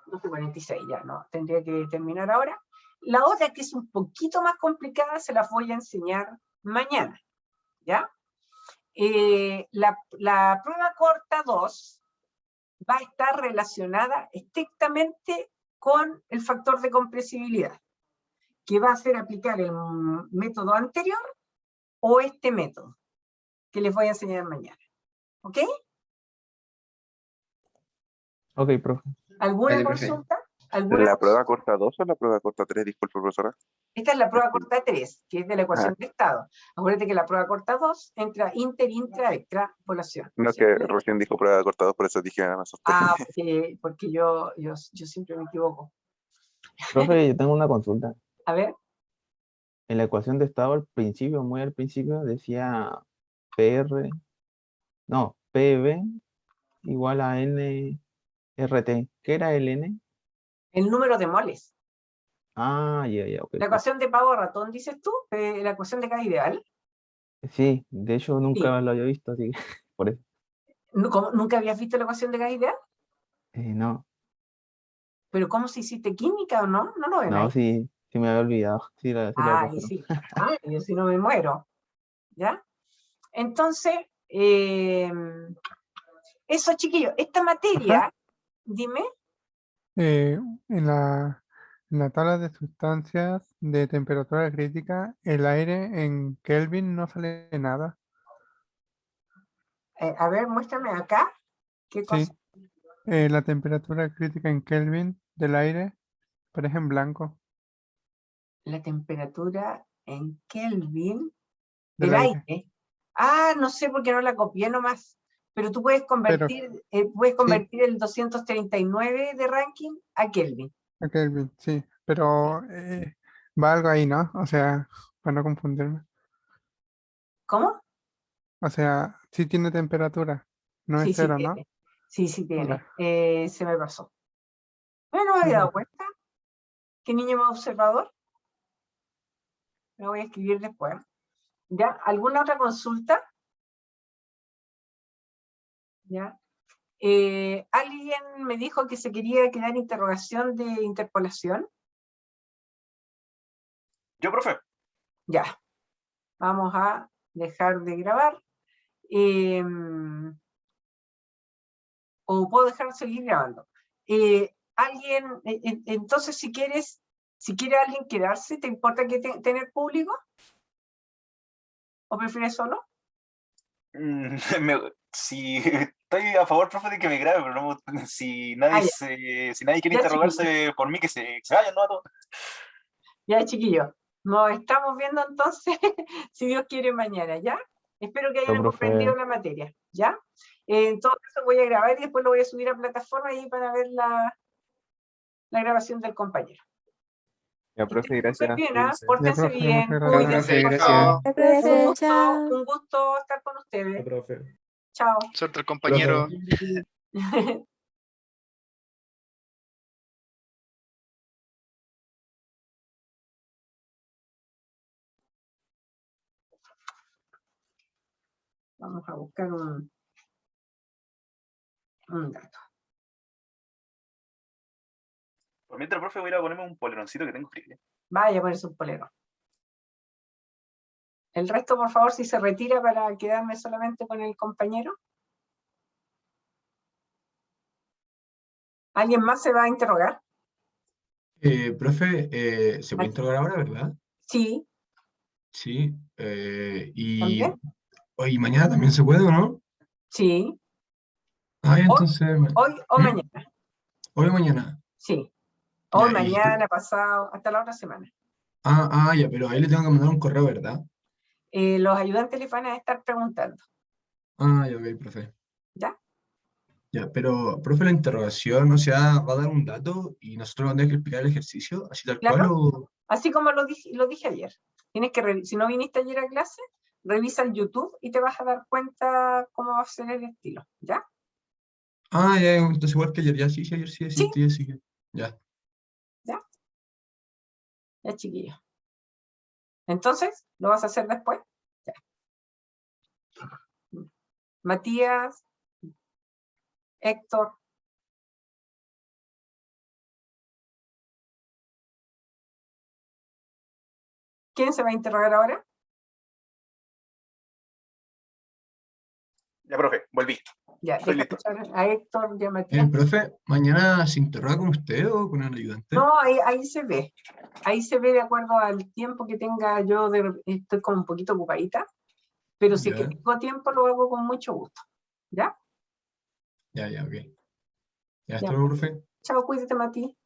12:46 ya, ¿no? Tendría que terminar ahora. La otra, que es un poquito más complicada, se la voy a enseñar mañana. ¿Ya? La prueba corta 2 va a estar relacionada estrictamente con el factor de compresibilidad, que va a ser aplicar el método anterior o este método, que les voy a enseñar mañana. ¿Ok? Ok, profe. ¿Alguna Vale, profe. consulta? ¿La prueba corta 2 o la prueba corta 3? Disculpe, profesora. Esta es la prueba corta 3, que es de la ecuación de estado. Acuérdate que la prueba corta 2 entra extrapolación. No, que recién dijo prueba corta 2, por eso dije, me asusté. Ah, porque yo siempre me equivoco. Profe, yo tengo una consulta. A ver, En la ecuación de estado al principio, muy al principio, decía PR, no, PV igual a NRT. ¿Qué era el N? el número de moles. Ah, ya, ok. La ecuación de pavo ratón, dices tú, la ecuación de K ideal. Sí, de hecho nunca lo había visto, así que por eso. ¿Nunca habías visto la ecuación de K ideal? No, ¿Pero cómo se hiciste química o no? No lo ven no, ahí. sí me había olvidado. Sí, la Ah, y pasaron. sí. Ah, yo si no me muero. ¿Ya? Entonces, eso, chiquillos, esta materia, dime. En la tabla de sustancias de temperatura crítica, el aire en Kelvin no sale nada. A ver, muéstrame acá. ¿Qué Sí. cosa? La temperatura crítica en Kelvin del aire aparece en blanco La temperatura en Kelvin del del aire. aire. Ah, no sé por qué no la copié nomás. Pero tú puedes Pero puedes sí, convertir el 239 de ranking a Kelvin. a Kelvin, sí. Pero va algo ahí, ¿no? O sea, para no confundirme. ¿Cómo? O sea, sí tiene temperatura. No es Sí, sí cero, ¿no? tiene. Sí, sí tiene. Ya, Se me pasó. Bueno, no me había dado ya. cuenta. ¿Qué niño más observador? Me voy a escribir después. ¿Ya? ¿Alguna otra consulta? ¿Ya? ¿Alguien me dijo que se quería quedar interrogación de interpolación? Yo, profe. Ya. Vamos a dejar de grabar. O puedo dejar de seguir grabando. Entonces, si quiere alguien quedarse, ¿te importa que tener público? ¿O prefieres solo? Si estoy a favor, profe, de que me grabe, pero no, si nadie Ya. si nadie quiere Ya, interrogarse por mí, que se vayan, ¿no? A todos. Ya, chiquillos. Nos estamos viendo entonces, si Dios quiere, mañana, ¿ya? Espero que hayan comprendido profe. la materia, ¿ya? En todo caso voy a grabar y después lo voy a subir a plataforma ahí para ver la grabación del compañero. Ya, profe, Súper gracias. bien, ¿ah? Cuídense. Ya, Pórtense profe, bien, muchas Chao, gracias. cuídense, profe, por gracias. favor. Profe, chao. Un gusto estar con Ya, ustedes. profe. Chao. Suerte al compañero. Vamos a buscar un dato. Por mientras, profe, voy a ir a ponerme un poleroncito que tengo frío. Vaya a ponerse un polerón. El resto, por favor, si se retira para quedarme solamente con el compañero. ¿Alguien más se va a interrogar? Profe, se puede interrogar ahora, ¿verdad? Sí, Sí. Y también. hoy mañana también se puede, ¿o no? Sí. Ah, ya, Hoy, entonces. hoy o ¿Mm? mañana. Hoy o mañana. Sí. Hoy, Ya, mañana, pasado, hasta la otra semana. ya, pero ahí le tengo que mandar un correo, ¿verdad? Los ayudantes les van a estar preguntando. Ya, ok, profe. ¿Ya? Ya, pero, profe, la interrogación, o sea, va a dar un dato y nosotros vamos a tener que explicar el ejercicio, así tal cual, Claro. o. Así como lo dije ayer. Tienes que si no viniste ayer a clase, revisa el YouTube y te vas a dar cuenta cómo va a ser el estilo. ¿Ya? Ya, entonces igual que ayer, ya, sí, ayer sí asistí, así que. Ya. ¿Ya? Ya, chiquillo. Entonces, ¿lo vas a hacer después? Ya. Matías, Héctor. ¿Quién se va a interrogar ahora? Ya, profe, volví. Ya, Estoy deja listo. escuchar a Héctor y a Matías. Profe, ¿mañana se interroga con usted o con el ayudante? No, ahí se ve. Ahí se ve de acuerdo al tiempo que tenga yo. Estoy como un poquito ocupadita. Pero si es que Ya. tengo tiempo, lo hago con mucho gusto. ¿Ya? Ya, ok. Ya, Ya. hasta luego, profe. Chao, cuídate, Mati.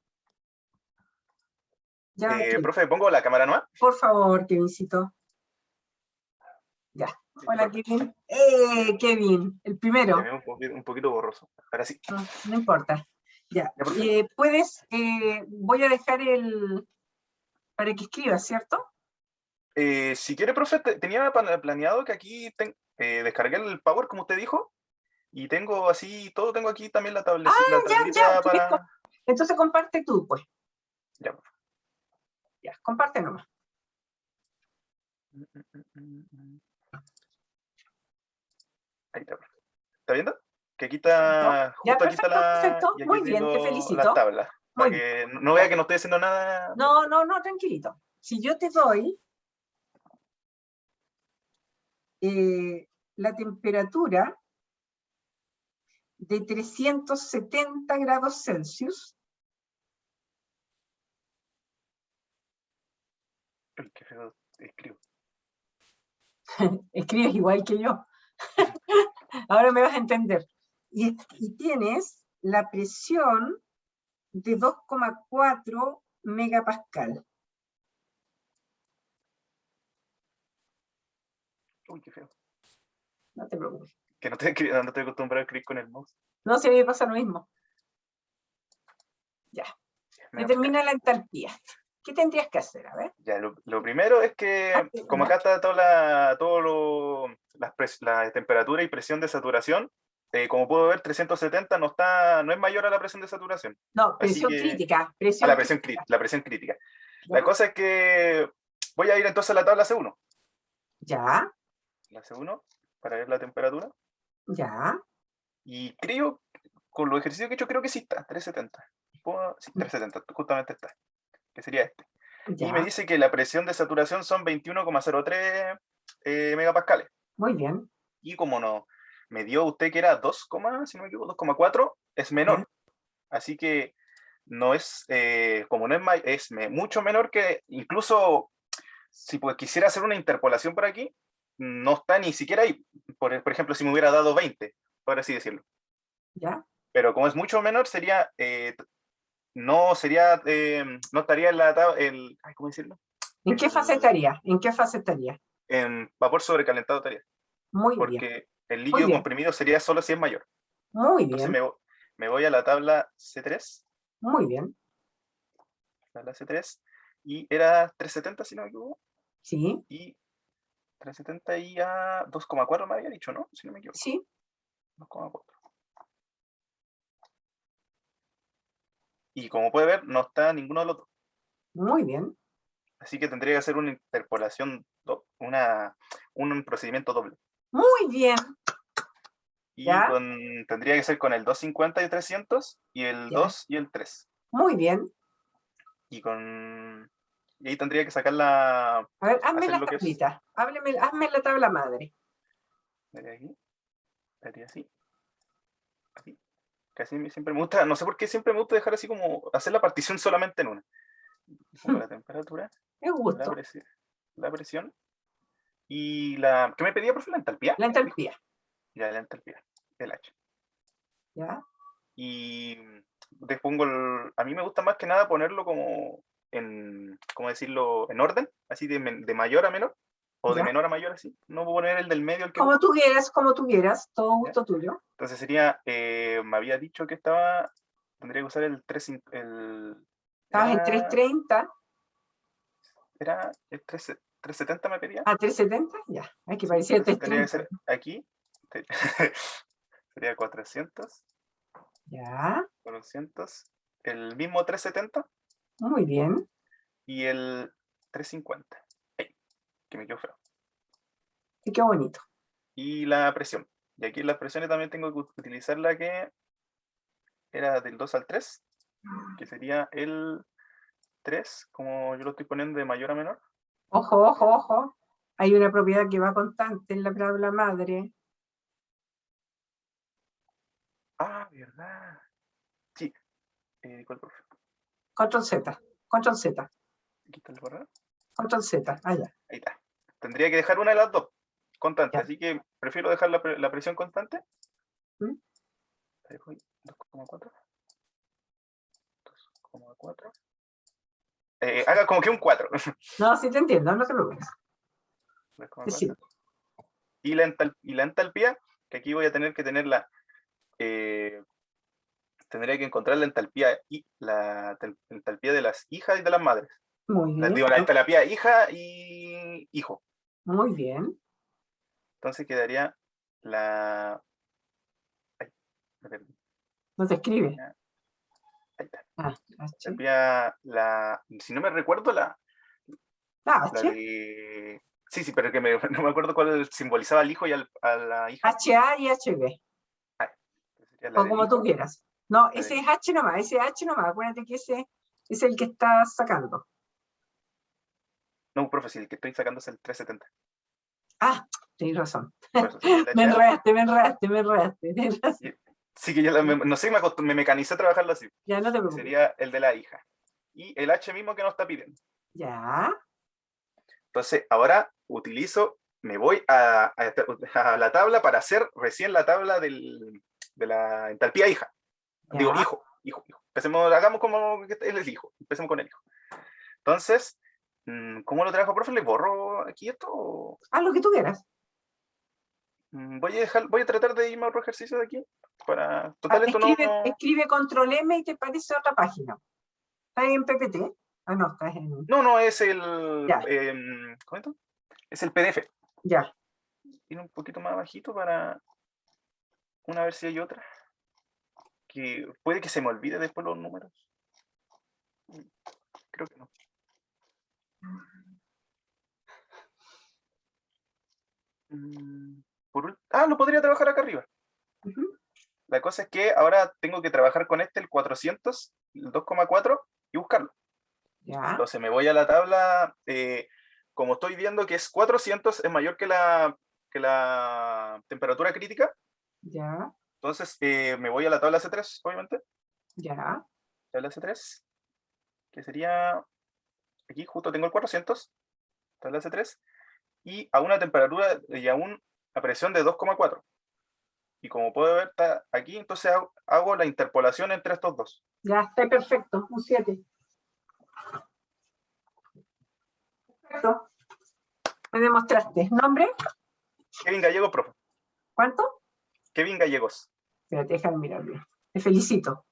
Ya, Profe, ¿pongo la cámara nueva? por favor, Kevincito. Ya. Hola, Kevin. Kevin, el primero. Se ve un poquito borroso. Ahora sí. No importa. Ya. Ya, profe. Voy a dejar para que escribas, ¿cierto? Si quiere, profe, tenía planeado que aquí descargué el Power, como usted dijo, y tengo así, todo tengo aquí también la tablita Ya. para... Entonces comparte tú, pues. Ya. Ya, comparte nomás. Ahí está, profe. ¿Está viendo? Que aquí está, Ya, justo aquí está perfecto. y aquí Muy bien, te tengo felicito. las tablas. Para Muy que no vea que no estoy haciendo nada. No, tranquilito. Si yo te doy la temperatura de 370 grados Celsius, Qué feo escribo. escribes igual que yo. Ahora me vas a entender. y tienes la presión de 2,4 megapascal. Uy, qué feo. No te preocupes. Que no estoy acostumbrado a escribir con el mouse. No, se me pasa lo mismo. Ya. Me Determina la entalpía. ¿Qué tendrías que hacer? A ver. Ya, lo primero es que, como acá está la temperatura y presión de saturación, como puedo ver, 370 no es mayor a la presión de saturación. No, Así presión que- crítica. A Presión la presión crítica. la presión crítica. Ya. La cosa es que voy a ir entonces a la tabla C1. Ya, La C1, para ver la temperatura. ya. Y creo, con los ejercicios que he hecho, creo que sí está, 370. Sí, 370, justamente está. Que sería este. Y me Ya. dice que la presión de saturación son 21,03 megapascales. Muy bien. Y como no me dio usted que era 2, si no me equivoco, 2,4, es menor. Bien. Así que no es, como no es, mucho menor que, incluso si pues, quisiera hacer una interpolación por aquí, no está ni siquiera ahí. Por ejemplo, si me hubiera dado 20, por así decirlo. Ya. Pero como es mucho menor, sería, no estaría en la tabla, ¿cómo decirlo? ¿En qué fase estaría? ¿En qué fase estaría? En vapor sobrecalentado estaría. Muy bien. Porque el líquido bien. comprimido sería solo si es mayor. Muy Entonces bien. me voy a la tabla C3, Muy bien. tabla C3, y era 370 si no me equivoco, Sí. y 370 y a 2,4 me había dicho, ¿no? Si no me equivoco. Sí. 2,4. Y como puede ver, no está ninguno del otro. Muy bien. Así que tendría que hacer una interpolación, un procedimiento doble. Muy bien. Y ¿Ya? tendría que ser con el 250 y 300, y el Ya. 2 y el 3. Muy bien. Y ahí tendría que sacar la... A ver, hazme hacer la lo que es... tablita. Hazme la tabla madre. Daría aquí, daría así, así. Casi siempre me gusta, no sé por qué siempre me gusta dejar así como, hacer la partición solamente en una. Pongo la temperatura, Es gusto. la presión, y la... ¿Qué me pedía, profe? ¿La entalpía? La entalpía. Ya, la entalpía, el H. ¿Ya? Y después pongo a mí me gusta más que nada ponerlo como en, ¿cómo decirlo? En orden, así de mayor a menor, o de Ya. menor a mayor, así. No voy a poner el del medio, el que Como tú quieras. Todo gusto tuyo. Entonces sería, me había dicho que tendría que usar el 3, Estabas en 330. era el 370 me pedía. ¿A 370? Ya. Aquí Sí, parecía entonces tendría que 330. ser aquí, sería 400, Ya. 400, el mismo 370 Muy bien. y el 350, que me quedó feo. Sí, qué bonito. Y la presión. Y aquí en las presiones también tengo que utilizar la que era del 2 al 3, que sería el 3, como yo lo estoy poniendo de mayor a menor. Ojo, ojo, ojo. Hay una propiedad que va constante en la tabla madre. Ah, ¿verdad? Sí. ¿Cuál, profe? Control Z. Control Z. Aquí está el borrador. Control Z. Allá. Ahí está. Tendría que dejar una de las dos constante, Ya. así que prefiero dejar la presión constante. ¿Mm? Ahí voy, 2,4. 2,4. Haga como que un 4. No, sí te entiendo, no te preocupes. 2,4. Sí. Y la entalpía, que aquí voy a tener que tenerla. Tendría que encontrar la entalpía entalpía de las hijas y de las madres. Muy bien. La entalpía hija y hijo. Muy bien. Entonces quedaría la... Ay, me perdí. No te escribe. Ahí está. Ah, Entalpía, si no me recuerdo, la H. de... Sí, pero que no me acuerdo cuál simbolizaba al hijo y a la hija. HA y HB. Sería la O del como hijo. tú quieras. No, La ese del es H nomás, Acuérdate que ese es el que estás sacando. No, profe, sí, el que estoy sacando es el 370. Ah, tienes razón. Por eso sería el Me HA. enredaste. Tienes razón. Sí que yo no sé, me mecanicé a trabajarlo así. Ya no te preocupes. Sería el de la hija. Y el H mismo que nos está pidiendo. Ya. Entonces, ahora me voy a la tabla para hacer recién la tabla del de la entalpía hija. Digo, Ya. hijo. Empecemos, hagamos como que él es el hijo. Empecemos con el hijo. Entonces, ¿cómo lo trabajo, profe? ¿Le borro aquí esto? O, Haz lo que tú quieras. voy a tratar de irme a otro ejercicio de aquí. Para, total, esto Escribe control M y te parece otra página. ¿Estás en PPT? Ah, no, estás en... No, es el... Ya. ¿Cómo es esto? Es el PDF. Ya. Ir un poquito más bajito para una ver si hay otra. Que puede que se me olvide después los números. Creo que no. Lo podría trabajar acá arriba. La cosa es que ahora tengo que trabajar con el 400, el 2,4 y buscarlo. Ya. Entonces me voy a la tabla, como estoy viendo que es 400, es mayor que la temperatura crítica. Ya. Entonces me voy a la tabla C3, obviamente. Ya. Tabla C3, que sería, aquí justo tengo el 400, tabla C3, y a una temperatura y a una presión de 2,4. Y como puedo ver, está aquí, entonces hago la interpolación entre estos dos. Ya, está perfecto. Un 7. Perfecto. Me demostraste. ¿Nombre? Kevin Gallegos, profe. ¿Cuánto? Kevin Gallegos. Espérate, déjame mirarlo. Te felicito.